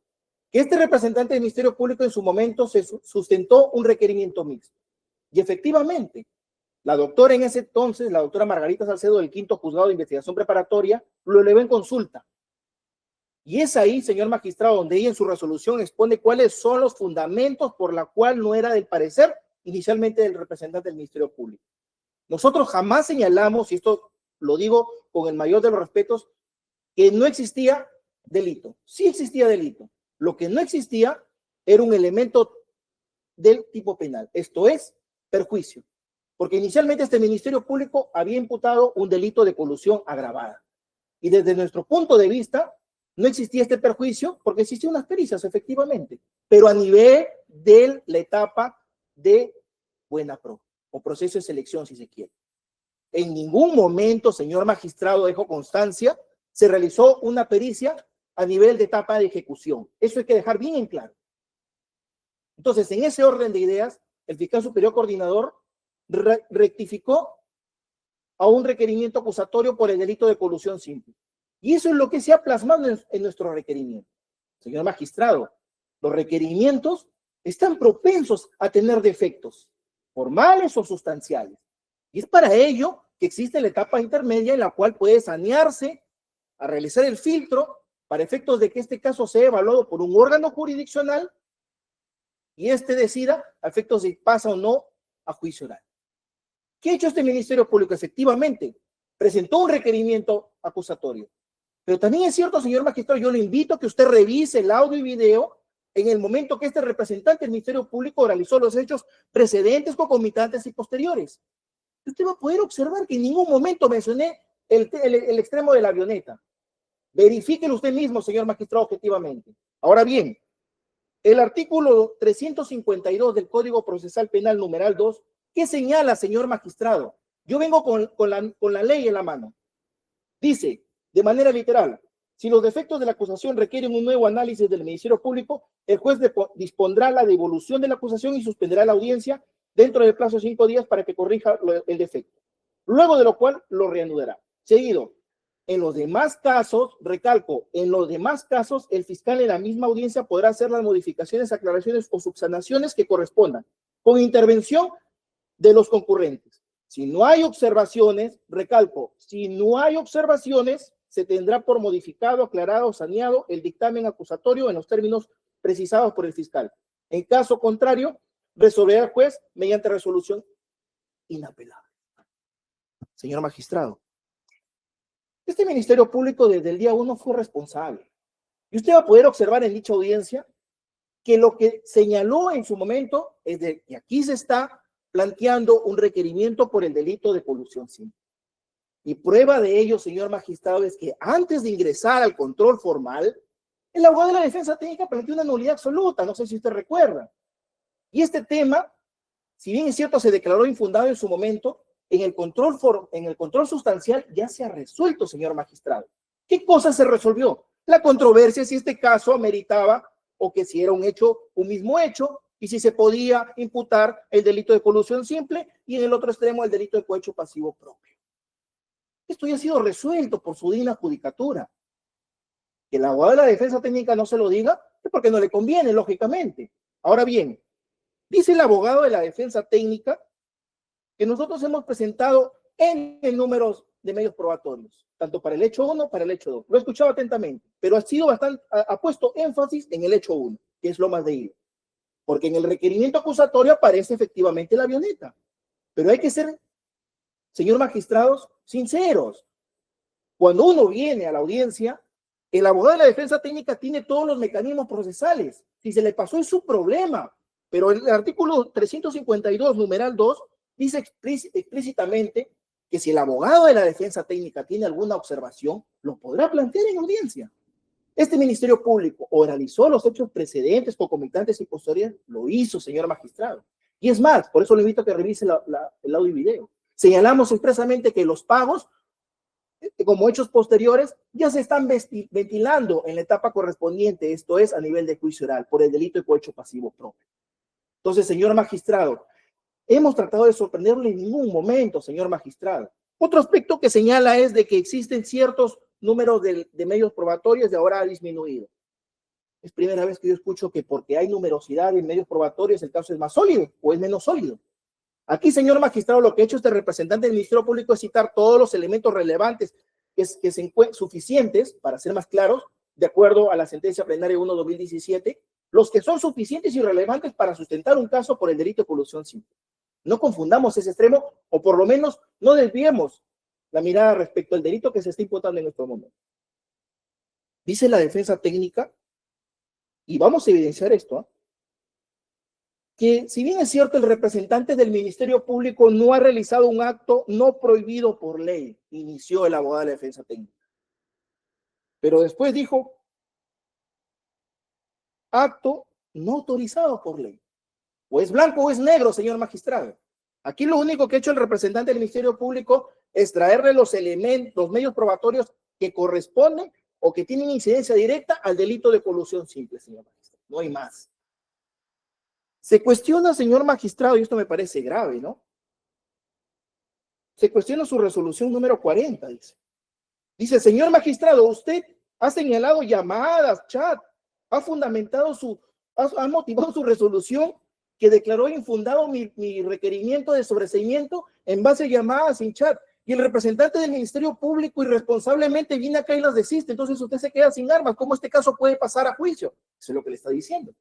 que este representante del Ministerio Público en su momento se sustentó un requerimiento mixto. Y efectivamente, la doctora en ese entonces, la doctora Margarita Salcedo del Quinto Juzgado de Investigación Preparatoria, lo elevó en consulta. Y es ahí, señor magistrado, donde ella en su resolución expone cuáles son los fundamentos por la cual no era del parecer inicialmente del representante del Ministerio Público. Nosotros jamás señalamos, y esto lo digo con el mayor de los respetos, que no existía delito. Sí existía delito. Lo que no existía era un elemento del tipo penal. Esto es perjuicio. Porque inicialmente este Ministerio Público había imputado un delito de colusión agravada. Y desde nuestro punto de vista, no existía este perjuicio porque existían unas pericias, efectivamente, pero a nivel de la etapa de buena pro o proceso de selección, si se quiere. En ningún momento, señor magistrado, dejo constancia, se realizó una pericia a nivel de etapa de ejecución. Eso hay que dejar bien en claro. Entonces, en ese orden de ideas, el fiscal superior coordinador rectificó a un requerimiento acusatorio por el delito de colusión simple. Y eso es lo que se ha plasmado en nuestro requerimiento. Señor magistrado, los requerimientos están propensos a tener defectos formales o sustanciales. Y es para ello que existe la etapa intermedia en la cual puede sanearse a realizar el filtro para efectos de que este caso sea evaluado por un órgano jurisdiccional y este decida a efectos de pasa o no a juicio oral. ¿Qué ha hecho este Ministerio Público? Efectivamente, presentó un requerimiento acusatorio. Pero también es cierto, señor magistrado, yo le invito a que usted revise el audio y video en el momento que este representante del Ministerio Público realizó los hechos precedentes, concomitantes y posteriores. Usted va a poder observar que en ningún momento mencioné el extremo de la avioneta. Verifíquelo usted mismo, señor magistrado, objetivamente. Ahora bien, el artículo 352 del Código Procesal Penal numeral 2, ¿qué señala, señor magistrado? Yo vengo con la ley en la mano. Dice, de manera literal, si los defectos de la acusación requieren un nuevo análisis del Ministerio Público, el juez dispondrá la devolución de la acusación y suspenderá la audiencia dentro del plazo de 5 días para que corrija el defecto. Luego de lo cual lo reanudará. Seguido, en los demás casos, recalco, en los demás casos, el fiscal en la misma audiencia podrá hacer las modificaciones, aclaraciones o subsanaciones que correspondan, con intervención de los concurrentes. Si no hay observaciones, recalco, si no hay observaciones, se tendrá por modificado, aclarado o saneado el dictamen acusatorio en los términos precisados por el fiscal. En caso contrario, resolverá el juez mediante resolución inapelable. Señor magistrado, este Ministerio Público desde el día 1 fue responsable. Y usted va a poder observar en dicha audiencia que lo que señaló en su momento es de que aquí se está planteando un requerimiento por el delito de colusión simple. Y prueba de ello, señor magistrado, es que antes de ingresar al control formal, el abogado de la defensa técnica planteó una nulidad absoluta, no sé si usted recuerda. Y este tema, si bien es cierto, se declaró infundado en su momento, en el control sustancial ya se ha resuelto, señor magistrado. ¿Qué cosa se resolvió? La controversia si este caso ameritaba o que si era un mismo hecho, y si se podía imputar el delito de colusión simple y en el otro extremo el delito de cohecho pasivo propio. Esto ya ha sido resuelto por su digna judicatura. Que el abogado de la defensa técnica no se lo diga es porque no le conviene, lógicamente. Ahora bien, dice el abogado de la defensa técnica que nosotros hemos presentado en números de medios probatorios, tanto para el hecho 1 para el hecho 2. Lo he escuchado atentamente, pero ha puesto énfasis en el hecho 1, que es Lomas de Hilo. Porque en el requerimiento acusatorio aparece efectivamente la avioneta. Pero hay que ser, señor magistrados, sinceros. Cuando uno viene a la audiencia, el abogado de la defensa técnica tiene todos los mecanismos procesales. Si se le pasó es su problema. Pero el artículo 352, numeral 2, dice explícitamente que si el abogado de la defensa técnica tiene alguna observación, lo podrá plantear en audiencia. Este Ministerio Público oralizó los hechos precedentes, concomitantes y posteriores, lo hizo, señor magistrado. Y es más, por eso le invito a que revise el audio y video. Señalamos expresamente que los pagos, como hechos posteriores, ya se están ventilando en la etapa correspondiente, esto es, a nivel de juicio oral, por el delito de cohecho pasivo propio. Entonces, señor magistrado, hemos tratado de sorprenderle en ningún momento, señor magistrado. Otro aspecto que señala es de que existen ciertos números de medios probatorios y ahora ha disminuido. Es primera vez que yo escucho que porque hay numerosidad en medios probatorios el caso es más sólido o es menos sólido. Aquí, señor magistrado, lo que ha hecho este representante del Ministerio Público es citar todos los elementos relevantes que se encuentran suficientes, para ser más claros, de acuerdo a la sentencia plenaria 1/2017, los que son suficientes y relevantes para sustentar un caso por el delito de colusión simple. No confundamos ese extremo, o por lo menos no desviemos la mirada respecto al delito que se está imputando en estos momentos. Dice la defensa técnica, y vamos a evidenciar esto, que si bien es cierto el representante del Ministerio Público no ha realizado un acto no prohibido por ley, inició el abogado de la defensa técnica, pero después dijo acto no autorizado por ley. O es blanco o es negro, señor magistrado. Aquí lo único que ha hecho el representante del Ministerio Público es traerle los elementos, los medios probatorios que corresponden o que tienen incidencia directa al delito de colusión simple, señor magistrado. No hay más. Se cuestiona, señor magistrado, y esto me parece grave, ¿no? Se cuestiona su resolución número 40, dice. Dice, señor magistrado, usted ha señalado llamadas, chat, ha motivado su resolución que declaró infundado mi requerimiento de sobreseimiento en base a llamadas sin chat. Y el representante del Ministerio Público irresponsablemente viene acá y las desiste. Entonces usted se queda sin armas. ¿Cómo este caso puede pasar a juicio? Eso es lo que le está diciendo.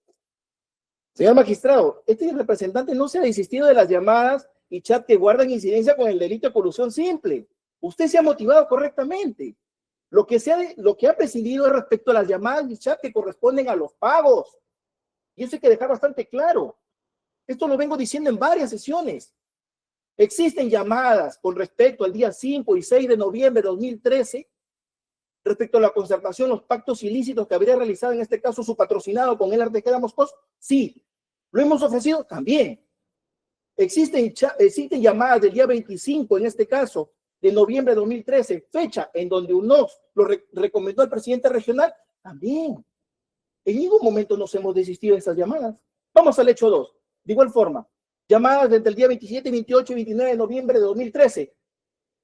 Señor magistrado, este representante no se ha desistido de las llamadas y chat que guardan incidencia con el delito de colusión simple. Usted se ha motivado correctamente. Lo que ha presidido es respecto a las llamadas y chat que corresponden a los pagos. Y eso hay que dejar bastante claro. Esto lo vengo diciendo en varias sesiones. Existen llamadas con respecto al día 5 y 6 de noviembre de 2013, respecto a la concertación, los pactos ilícitos que habría realizado en este caso su patrocinado con el Artejeda Moscos. Sí. ¿Lo hemos ofrecido? También. Existen llamadas del día 25, en este caso, de noviembre de 2013, fecha en donde UNOX lo recomendó al presidente regional. También. En ningún momento nos hemos desistido de esas llamadas. Vamos al hecho 2. De igual forma, llamadas desde el día 27, 28 y 29 de noviembre de 2013.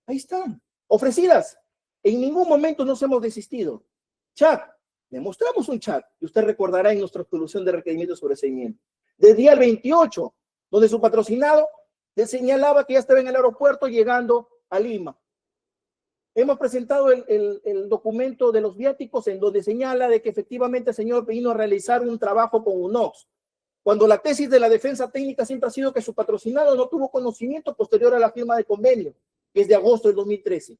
Ahí están, ofrecidas. En ningún momento nos hemos desistido. Chat, demostramos un chat, y usted recordará en nuestra resolución de requerimiento sobre seguimiento. Del día 28, donde su patrocinado le señalaba que ya estaba en el aeropuerto llegando a Lima. Hemos presentado el documento de los viáticos en donde señala de que efectivamente el señor vino a realizar un trabajo con UNOX. Cuando la tesis de la defensa técnica siempre ha sido que su patrocinado no tuvo conocimiento posterior a la firma de convenio, que es de agosto del 2013.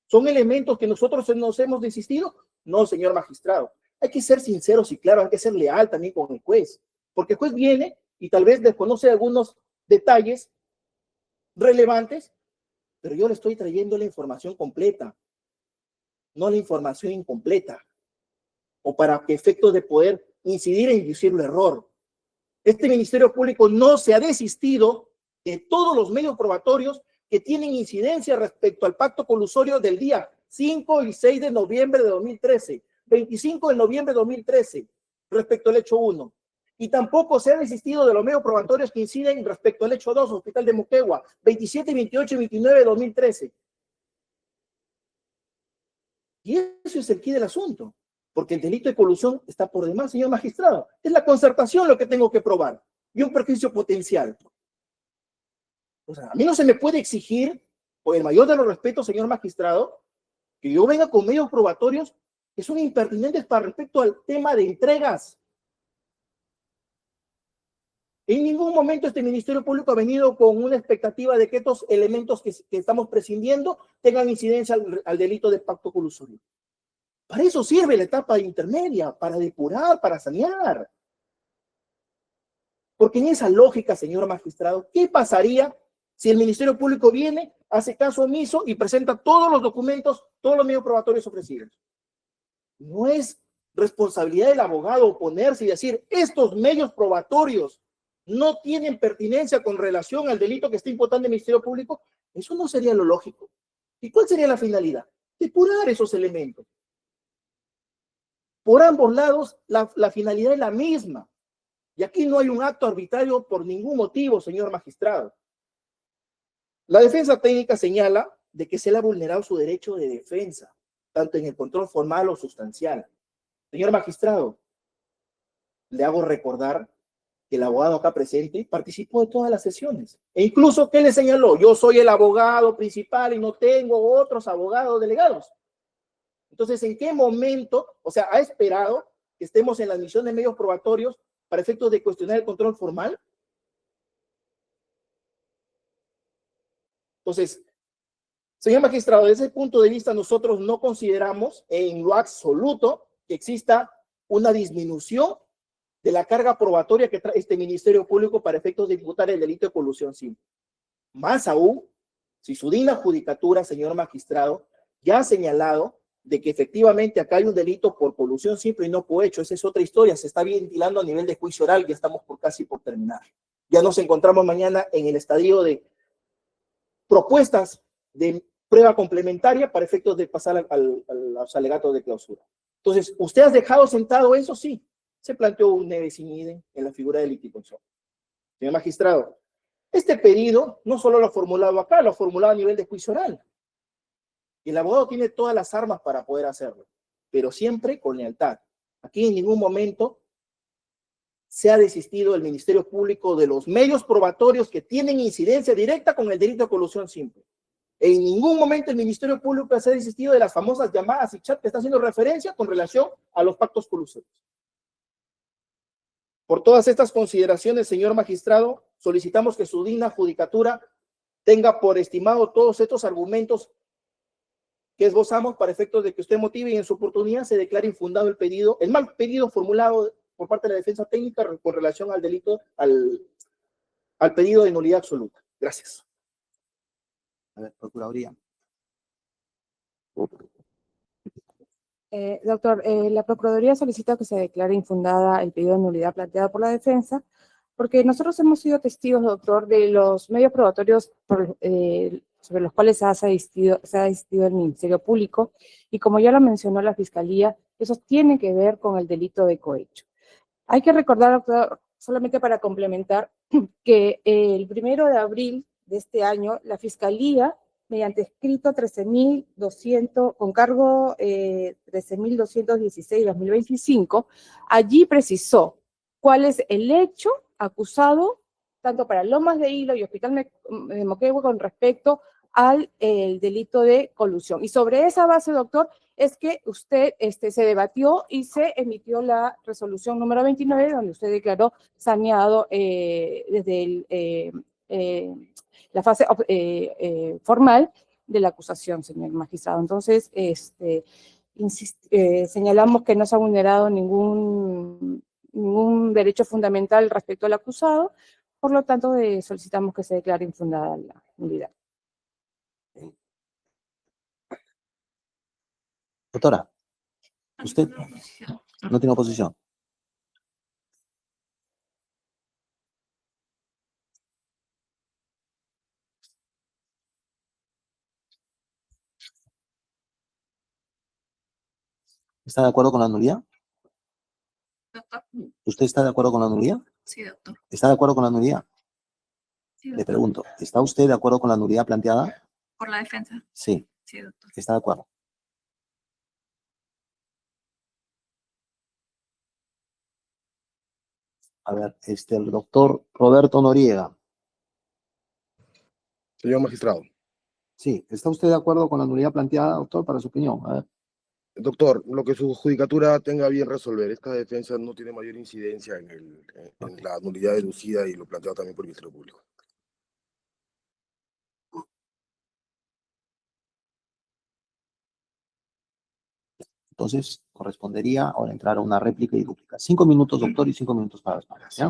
¿Son elementos que nosotros nos hemos desistido? No, señor magistrado. Hay que ser sinceros y claros, hay que ser leal también con el juez, porque el juez viene y tal vez desconoce algunos detalles relevantes, pero yo le estoy trayendo la información completa, no la información incompleta, o para que efectos de poder incidir e inducir el error. Este Ministerio Público no se ha desistido de todos los medios probatorios que tienen incidencia respecto al pacto colusorio del día 5 y 6 de noviembre de 2013, 25 de noviembre de 2013, respecto al hecho 1. Y tampoco se ha desistido de los medios probatorios que inciden respecto al hecho 2, Hospital de Moquegua, 27, 28 y 29 de 2013. Y eso es el quid del asunto, porque el delito de colusión está por demás, señor magistrado. Es la concertación lo que tengo que probar y un perjuicio potencial. O sea, a mí no se me puede exigir con el mayor de los respetos, señor magistrado, que yo venga con medios probatorios que son impertinentes para respecto al tema de entregas. En ningún momento este Ministerio Público ha venido con una expectativa de que estos elementos que estamos prescindiendo tengan incidencia al delito de pacto colusorio. Para eso sirve la etapa intermedia, para depurar, para sanear. Porque en esa lógica, señor magistrado, ¿qué pasaría si el Ministerio Público viene, hace caso omiso y presenta todos los documentos, todos los medios probatorios ofrecidos? No es responsabilidad del abogado oponerse y decir, estos medios probatorios no tienen pertinencia con relación al delito que está imputando el Ministerio Público. Eso no sería lo lógico. ¿Y cuál sería la finalidad? Depurar esos elementos. Por ambos lados, la finalidad es la misma. Y aquí no hay un acto arbitrario por ningún motivo, señor magistrado. La defensa técnica señala de que se le ha vulnerado su derecho de defensa, tanto en el control formal o sustancial. Señor magistrado, le hago recordar que el abogado acá presente participó de todas las sesiones. E incluso, ¿qué le señaló? Yo soy el abogado principal y no tengo otros abogados delegados. Entonces, ¿en qué momento, o sea, ha esperado que estemos en la admisión de medios probatorios para efectos de cuestionar el control formal? Entonces, señor magistrado, desde ese punto de vista nosotros no consideramos en lo absoluto que exista una disminución de la carga probatoria que trae este Ministerio Público para efectos de imputar el delito de colusión simple. Más aún, si su digna judicatura, señor magistrado, ya ha señalado de que efectivamente acá hay un delito por colusión simple y no cohecho. Esa es otra historia, se está ventilando a nivel de juicio oral, ya estamos casi por terminar. Ya nos encontramos mañana en el estadio de propuestas de prueba complementaria para efectos de pasar a los alegatos de clausura. Entonces, ¿usted ha dejado sentado eso? Sí. Se planteó un neve sin idem en la figura del litigio. Señor magistrado, este pedido no solo lo ha formulado acá, lo ha formulado a nivel de juicio oral. Y el abogado tiene todas las armas para poder hacerlo, pero siempre con lealtad. Aquí en ningún momento se ha desistido el Ministerio Público de los medios probatorios que tienen incidencia directa con el delito de colusión simple. En ningún momento el Ministerio Público se ha desistido de las famosas llamadas y chat que está haciendo referencia con relación a los pactos colusorios. Por todas estas consideraciones, señor magistrado, solicitamos que su digna judicatura tenga por estimado todos estos argumentos que esbozamos para efectos de que usted motive y en su oportunidad se declare infundado el pedido, el mal pedido formulado por parte de la defensa técnica con relación al delito, al pedido de nulidad absoluta. Gracias. A ver, Procuraduría. Doctor, la Procuraduría solicita que se declare infundada el pedido de nulidad planteado por la defensa, porque nosotros hemos sido testigos, doctor, de los medios probatorios sobre los cuales se ha asistido el Ministerio Público, y como ya lo mencionó la Fiscalía, esos tienen que ver con el delito de cohecho. Hay que recordar, doctor, solamente para complementar, que el 1 de abril de este año, la Fiscalía, mediante escrito 13.200, con cargo 13.216-2025, allí precisó cuál es el hecho acusado, tanto para Lomas de Hilo y Hospital de Moquegua, con respecto al delito de colusión. Y sobre esa base, doctor, es que usted se debatió y se emitió la resolución número 29, donde usted declaró saneado desde la fase formal de la acusación, señor magistrado. Entonces, señalamos que no se ha vulnerado ningún derecho fundamental respecto al acusado, por lo tanto, solicitamos que se declare infundada la nulidad. Doctora, ¿usted no tiene oposición? ¿Está de acuerdo con la nulidad? Doctor. ¿Usted está de acuerdo con la nulidad? Sí, doctor. ¿Está de acuerdo con la nulidad? Sí, Le doctor. pregunto, ¿está usted de acuerdo con la nulidad planteada? Por la defensa. Sí, Sí, doctor. está de acuerdo. A ver, el doctor Roberto Noriega. Señor magistrado, Sí, ¿está usted de acuerdo con la nulidad planteada, doctor, para su opinión? A ver. Doctor, lo que su judicatura tenga bien resolver, esta defensa no tiene mayor incidencia en la nulidad deducida y lo planteado también por el Ministerio Público. Entonces, correspondería ahora entrar a una réplica y dúplica. 5 minutos, doctor, y 5 minutos para las partes, ¿ya?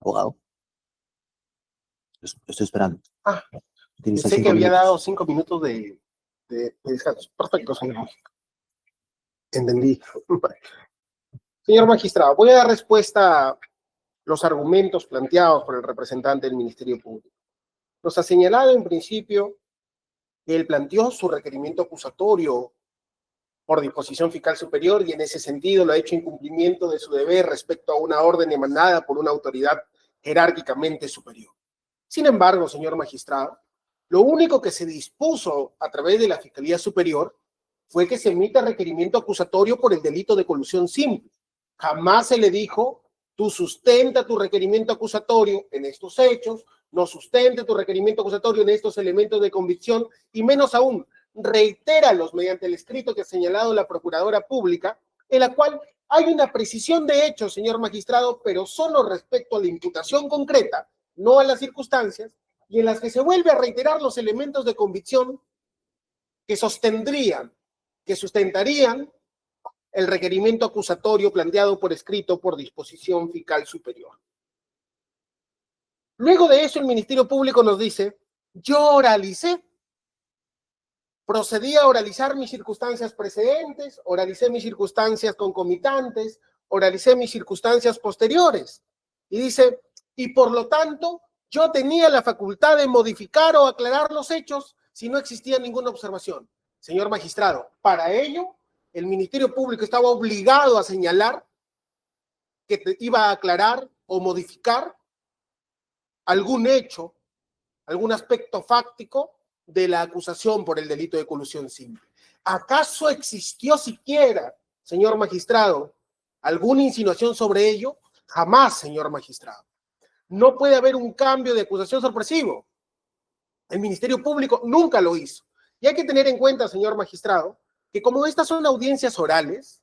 Abogado. Estoy esperando. Utiliza Pensé que 5 había minutos. dado 5 minutos de descanso. Perfecto, señor. Entendí. Señor magistrado, voy a dar respuesta a los argumentos planteados por el representante del Ministerio Público. Nos ha señalado en principio que él planteó su requerimiento acusatorio por disposición fiscal superior y en ese sentido lo ha hecho en cumplimiento de su deber respecto a una orden emanada por una autoridad jerárquicamente superior. Sin embargo, señor magistrado, lo único que se dispuso a través de la Fiscalía Superior fue que se emita requerimiento acusatorio por el delito de colusión simple. Jamás se le dijo, tú sustenta tu requerimiento acusatorio en estos hechos, no sustente tu requerimiento acusatorio en estos elementos de convicción, y menos aún, reitéralos mediante el escrito que ha señalado la Procuradora Pública, en la cual hay una precisión de hechos, señor magistrado, pero solo respecto a la imputación concreta, no a las circunstancias, y en las que se vuelve a reiterar los elementos de convicción que sustentarían el requerimiento acusatorio planteado por escrito por disposición fiscal superior. Luego de eso, el Ministerio Público nos dice, yo oralicé, procedí a oralizar mis circunstancias precedentes, oralicé mis circunstancias concomitantes, oralicé mis circunstancias posteriores. Y dice, y por lo tanto, yo tenía la facultad de modificar o aclarar los hechos si no existía ninguna observación. Señor magistrado, para ello, el Ministerio Público estaba obligado a señalar que iba a aclarar o modificar algún hecho, algún aspecto fáctico de la acusación por el delito de colusión simple. ¿Acaso existió siquiera, señor magistrado, alguna insinuación sobre ello? Jamás, señor magistrado. No puede haber un cambio de acusación sorpresivo. El Ministerio Público nunca lo hizo. Y hay que tener en cuenta, señor magistrado, que como estas son audiencias orales,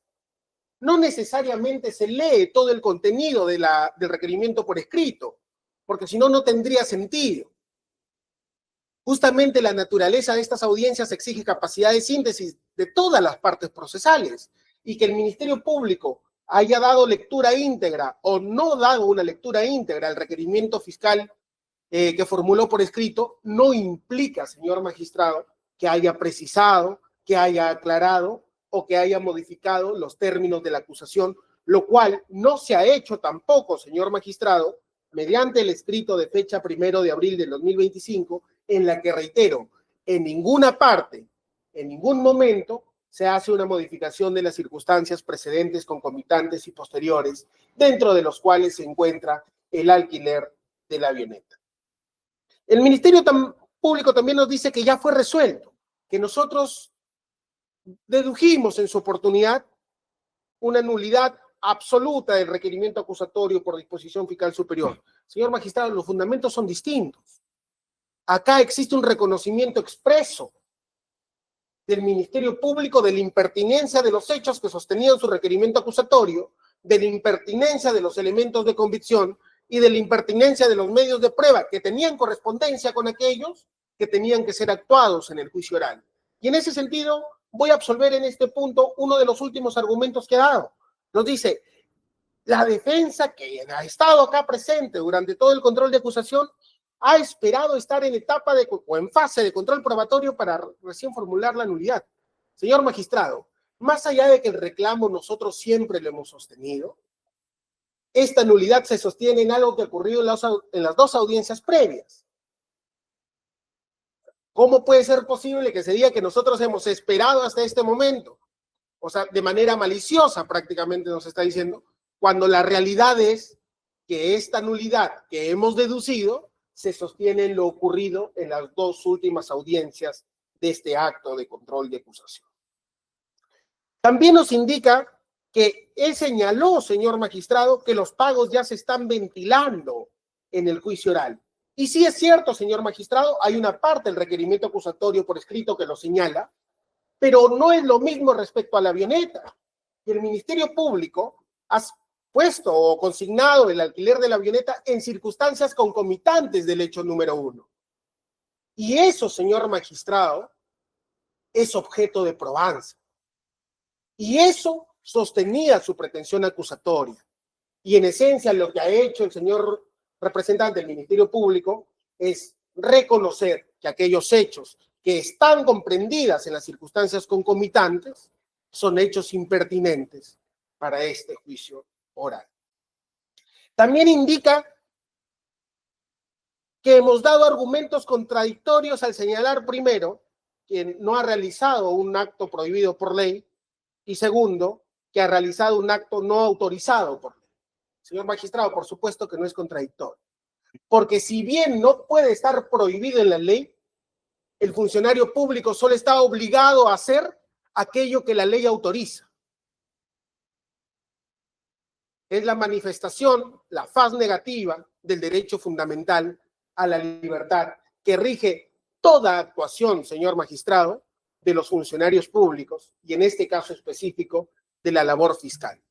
no necesariamente se lee todo el contenido del requerimiento por escrito, porque si no, no tendría sentido. Justamente la naturaleza de estas audiencias exige capacidad de síntesis de todas las partes procesales y que el Ministerio Público haya dado lectura íntegra o no dado una lectura íntegra al requerimiento fiscal que formuló por escrito, no implica, señor magistrado, que haya precisado, que haya aclarado o que haya modificado los términos de la acusación, lo cual no se ha hecho tampoco, señor magistrado, mediante el escrito de fecha 1 de abril del 2025, en la que, reitero, en ninguna parte, en ningún momento, se hace una modificación de las circunstancias precedentes, concomitantes y posteriores, dentro de los cuales se encuentra el alquiler de la avioneta. El Ministerio Público también nos dice que ya fue resuelto, que nosotros dedujimos en su oportunidad una nulidad absoluta del requerimiento acusatorio por disposición fiscal superior. Señor magistrado, los fundamentos son distintos. Acá existe un reconocimiento expreso del Ministerio Público de la impertinencia de los hechos que sostenían su requerimiento acusatorio, de la impertinencia de los elementos de convicción y de la impertinencia de los medios de prueba que tenían correspondencia con aquellos que tenían que ser actuados en el juicio oral. Y en ese sentido, voy a absolver en este punto uno de los últimos argumentos que ha dado. Nos dice, la defensa que ha estado acá presente durante todo el control de acusación ha esperado estar en etapa o en fase de control probatorio para recién formular la nulidad. Señor magistrado, más allá de que el reclamo nosotros siempre lo hemos sostenido, esta nulidad se sostiene en algo que ocurrió en las dos audiencias previas. ¿Cómo puede ser posible que se diga que nosotros hemos esperado hasta este momento? O sea, de manera maliciosa prácticamente nos está diciendo, cuando la realidad es que esta nulidad que hemos deducido se sostiene en lo ocurrido en las dos últimas audiencias de este acto de control de acusación. También nos indica que él señaló, señor magistrado, que los pagos ya se están ventilando en el juicio oral. Y sí es cierto, señor magistrado, hay una parte del requerimiento acusatorio por escrito que lo señala, pero no es lo mismo respecto a la avioneta. El Ministerio Público ha puesto o consignado el alquiler de la avioneta en circunstancias concomitantes del hecho número 1. Y eso, señor magistrado, es objeto de probanza. Y eso sostenía su pretensión acusatoria. Y en esencia lo que ha hecho el señor representante del Ministerio Público es reconocer que aquellos hechos que están comprendidas en las circunstancias concomitantes son hechos impertinentes para este juicio oral. También indica que hemos dado argumentos contradictorios al señalar, primero, que no ha realizado un acto prohibido por ley, y segundo, que ha realizado un acto no autorizado por ley. Señor magistrado, por supuesto que no es contradictorio, porque si bien no puede estar prohibido en la ley, el funcionario público solo está obligado a hacer aquello que la ley autoriza. Es la manifestación, la faz negativa del derecho fundamental a la libertad que rige toda actuación, señor magistrado, de los funcionarios públicos y en este caso específico de la labor fiscal.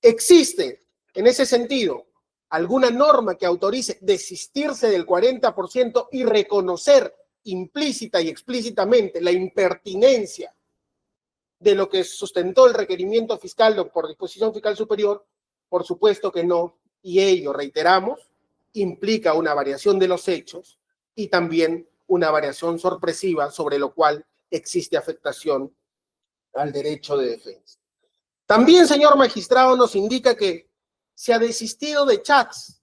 ¿Existe en ese sentido alguna norma que autorice desistirse del 40% y reconocer implícita y explícitamente la impertinencia de lo que sustentó el requerimiento fiscal por disposición fiscal superior? Por supuesto que no, y ello, reiteramos, implica una variación de los hechos y también una variación sorpresiva sobre lo cual existe afectación al derecho de defensa. También, señor magistrado, nos indica que se ha desistido de chats,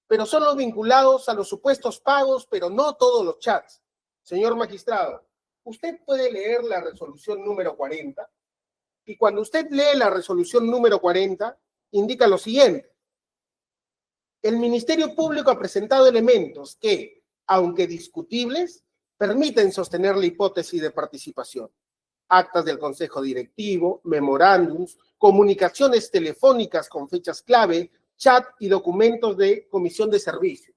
pero son los vinculados a los supuestos pagos, pero no todos los chats. Señor magistrado, usted puede leer la resolución número 40 y cuando usted lee la resolución número 40, indica lo siguiente. El Ministerio Público ha presentado elementos que, aunque discutibles, permiten sostener la hipótesis de participación. Actas del Consejo Directivo, memorándums, comunicaciones telefónicas con fechas clave, chat y documentos de comisión de servicio.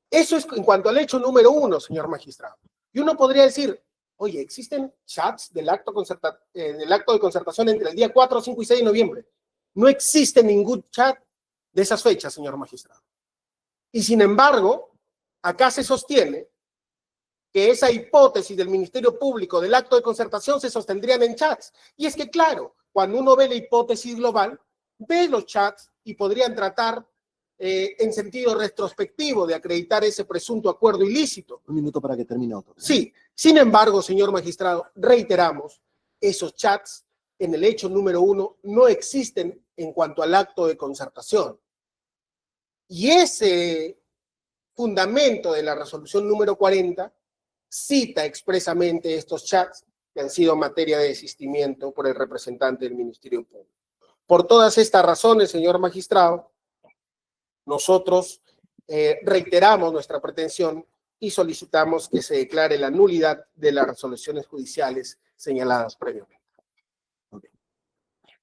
Eso es en cuanto al hecho número 1, señor magistrado. Y uno podría decir, oye, ¿existen chats del acto de concertación entre el día 4, 5 y 6 de noviembre? No existe ningún chat de esas fechas, señor magistrado. Y sin embargo, acá se sostiene que esa hipótesis del Ministerio Público del acto de concertación se sostendrían en chats. Y es que, claro, cuando uno ve la hipótesis global, ve los chats y podrían tratar en sentido retrospectivo de acreditar ese presunto acuerdo ilícito. Un minuto para que termine otro. Sí, sin embargo, señor magistrado, reiteramos, esos chats en el hecho número 1 no existen en cuanto al acto de concertación. Y ese fundamento de la resolución número 40 cita expresamente estos chats que han sido materia de desistimiento por el representante del Ministerio Público. Por todas estas razones, señor magistrado, nosotros reiteramos nuestra pretensión y solicitamos que se declare la nulidad de las resoluciones judiciales señaladas previamente. Okay.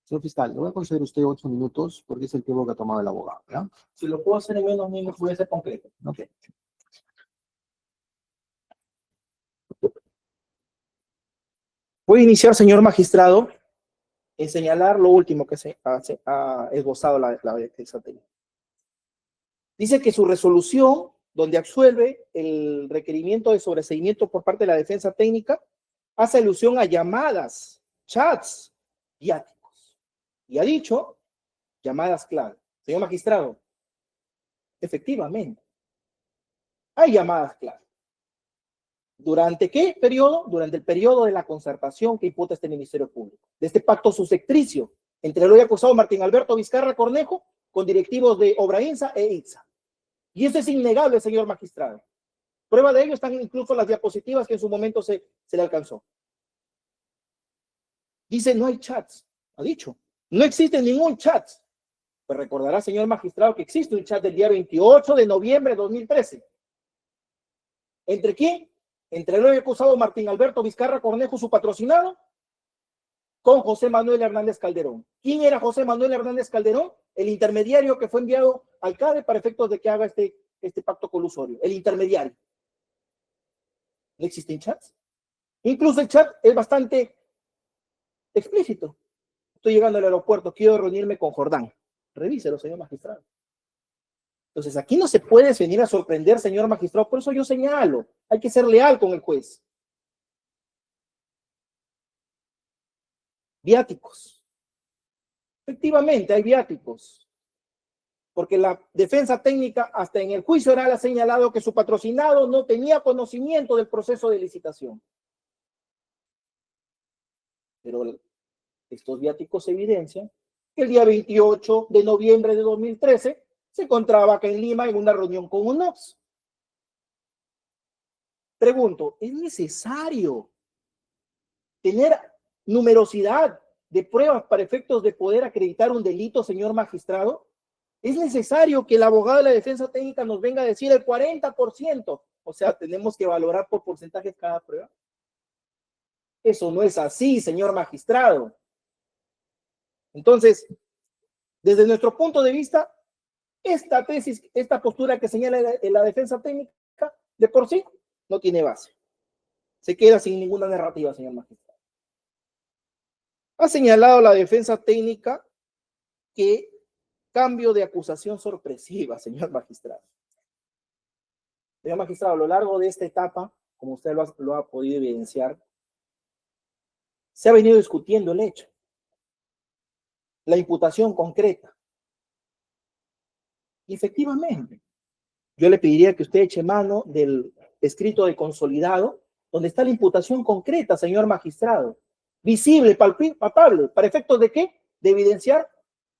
Señor fiscal, le voy a conceder a usted 8 minutos porque es el tiempo que ha tomado el abogado, ¿ya? Si lo puedo hacer en menos minutos, voy a ser concreto. Ok. Voy a iniciar, señor magistrado, en señalar lo último que se ha esbozado la exatenia. Dice que su resolución, donde absuelve el requerimiento de sobreseimiento por parte de la defensa técnica, hace alusión a llamadas, chats viáticos. Y ha dicho llamadas clave. Señor magistrado, efectivamente, hay llamadas clave. ¿Durante qué periodo? Durante el periodo de la concertación que imputa este Ministerio Público, de este pacto susectricio entre el hoy acusado Martín Alberto Vizcarra Cornejo con directivos de Obrainsa e ITSA. Y eso es innegable, señor magistrado. Prueba de ello están incluso las diapositivas que en su momento se le alcanzó. Dice, no hay chats. Ha dicho, no existe ningún chat. Pues recordará, señor magistrado, que existe un chat del día 28 de noviembre de 2013. ¿Entre quién? Entre el hoy acusado Martín Alberto Vizcarra Cornejo, su patrocinado, con José Manuel Hernández Calderón. ¿Quién era José Manuel Hernández Calderón? El intermediario que fue enviado al CADE para efectos de que haga este pacto colusorio. El intermediario. ¿No existen chats? Incluso el chat es bastante explícito. Estoy llegando al aeropuerto, quiero reunirme con Jordán. Revíselo, señor magistrado. Entonces, aquí no se puede venir a sorprender, señor magistrado. Por eso yo señalo, hay que ser leal con el juez. Viáticos. Efectivamente, hay viáticos. Porque la defensa técnica, hasta en el juicio oral, ha señalado que su patrocinado no tenía conocimiento del proceso de licitación. Pero estos viáticos evidencian que el día 28 de noviembre de 2013 se encontraba acá en Lima en una reunión con UNOPS. Pregunto, ¿es necesario tener numerosidad de pruebas para efectos de poder acreditar un delito, señor magistrado? ¿Es necesario que el abogado de la defensa técnica nos venga a decir el 40%? O sea, tenemos que valorar por porcentajes cada prueba. Eso no es así, señor magistrado. Entonces, desde nuestro punto de vista, esta tesis, esta postura que señala la defensa técnica, de por sí, no tiene base. Se queda sin ninguna narrativa, señor magistrado. Ha señalado la defensa técnica que cambio de acusación sorpresiva, señor magistrado. Señor magistrado, a lo largo de esta etapa, como usted lo ha podido evidenciar, se ha venido discutiendo el hecho, la imputación concreta. Y efectivamente, yo le pediría que usted eche mano del escrito de consolidado, donde está la imputación concreta, señor magistrado, visible, palpable, ¿para efectos de qué? De evidenciar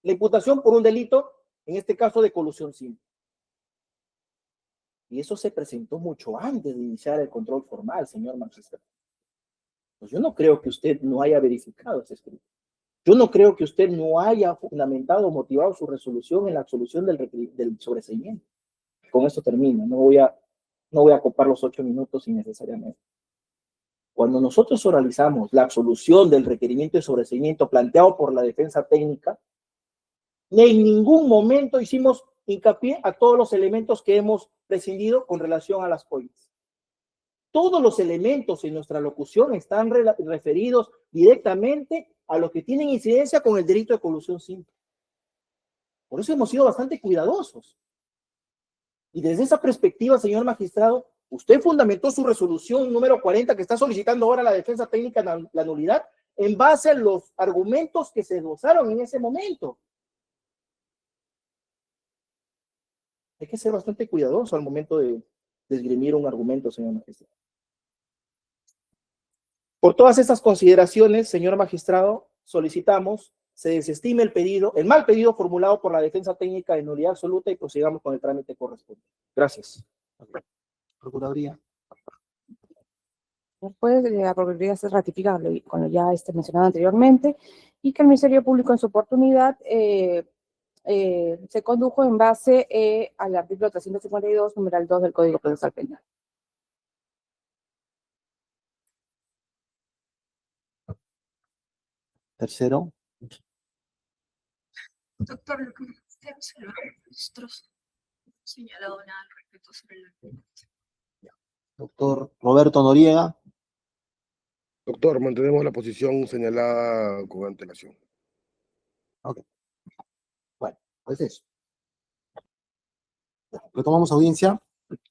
la imputación por un delito, en este caso de colusión simple. Y eso se presentó mucho antes de iniciar el control formal, señor magistrado. Pues yo no creo que usted no haya verificado ese escrito. Yo no creo que usted no haya fundamentado o motivado su resolución en la absolución del sobreseimiento. Con esto termino. No voy a ocupar los 8 minutos innecesariamente. Cuando nosotros oralizamos la absolución del requerimiento de sobreseimiento planteado por la defensa técnica, en ningún momento hicimos hincapié a todos los elementos que hemos prescindido con relación a las coimas. Todos los elementos en nuestra locución están referidos directamente a los que tienen incidencia con el delito de colusión simple. Por eso hemos sido bastante cuidadosos. Y desde esa perspectiva, señor magistrado, usted fundamentó su resolución número 40 que está solicitando ahora la defensa técnica la nulidad en base a los argumentos que se esbozaron en ese momento. Hay que ser bastante cuidadoso al momento de esgrimir un argumento, señor magistrado. Por todas estas consideraciones, señor magistrado, solicitamos se desestime el mal pedido formulado por la defensa técnica de nulidad absoluta y prosigamos con el trámite correspondiente. Gracias. Procuraduría. Después la Procuraduría se ratifica con lo ya mencionado anteriormente y que el Ministerio Público en su oportunidad se condujo en base al artículo 352, numeral 2 del Código Procesal Penal. Tercero. Doctor, lo que usted observa, nosotros no hemos señalado nada al respecto sobre la imputación. Doctor Roberto Noriega. Doctor, mantenemos la posición señalada con antelación. Ok. Bueno, pues eso. Retomamos audiencia,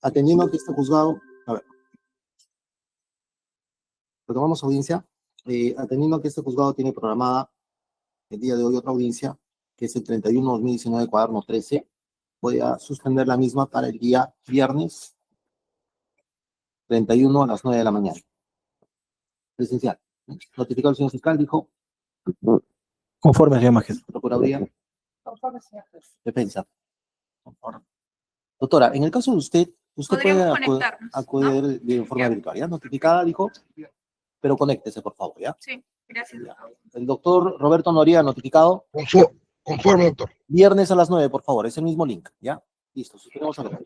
atendiendo que este juzgado, retomamos audiencia, atendiendo que este juzgado tiene programada el día de hoy otra audiencia, que es el 31/2019, cuaderno 13. Voy a suspender la misma para el día viernes 31 a las 9 de la mañana. Presencial. Notificado el señor fiscal, dijo. Conforme, señor magistrado. Procuraduría. Defensa. Por favor. Doctora, en el caso de usted puede Podríamos conectarnos, acudir de forma Ya. virtual, ¿ya? Notificada, dijo, pero conéctese, por favor, ¿ya? Sí, gracias. Ya. El doctor Roberto Noriega, notificado, Conforme, doctor. viernes a las 9, por favor, es el mismo link, ¿ya? Listo, suscribimos a ver.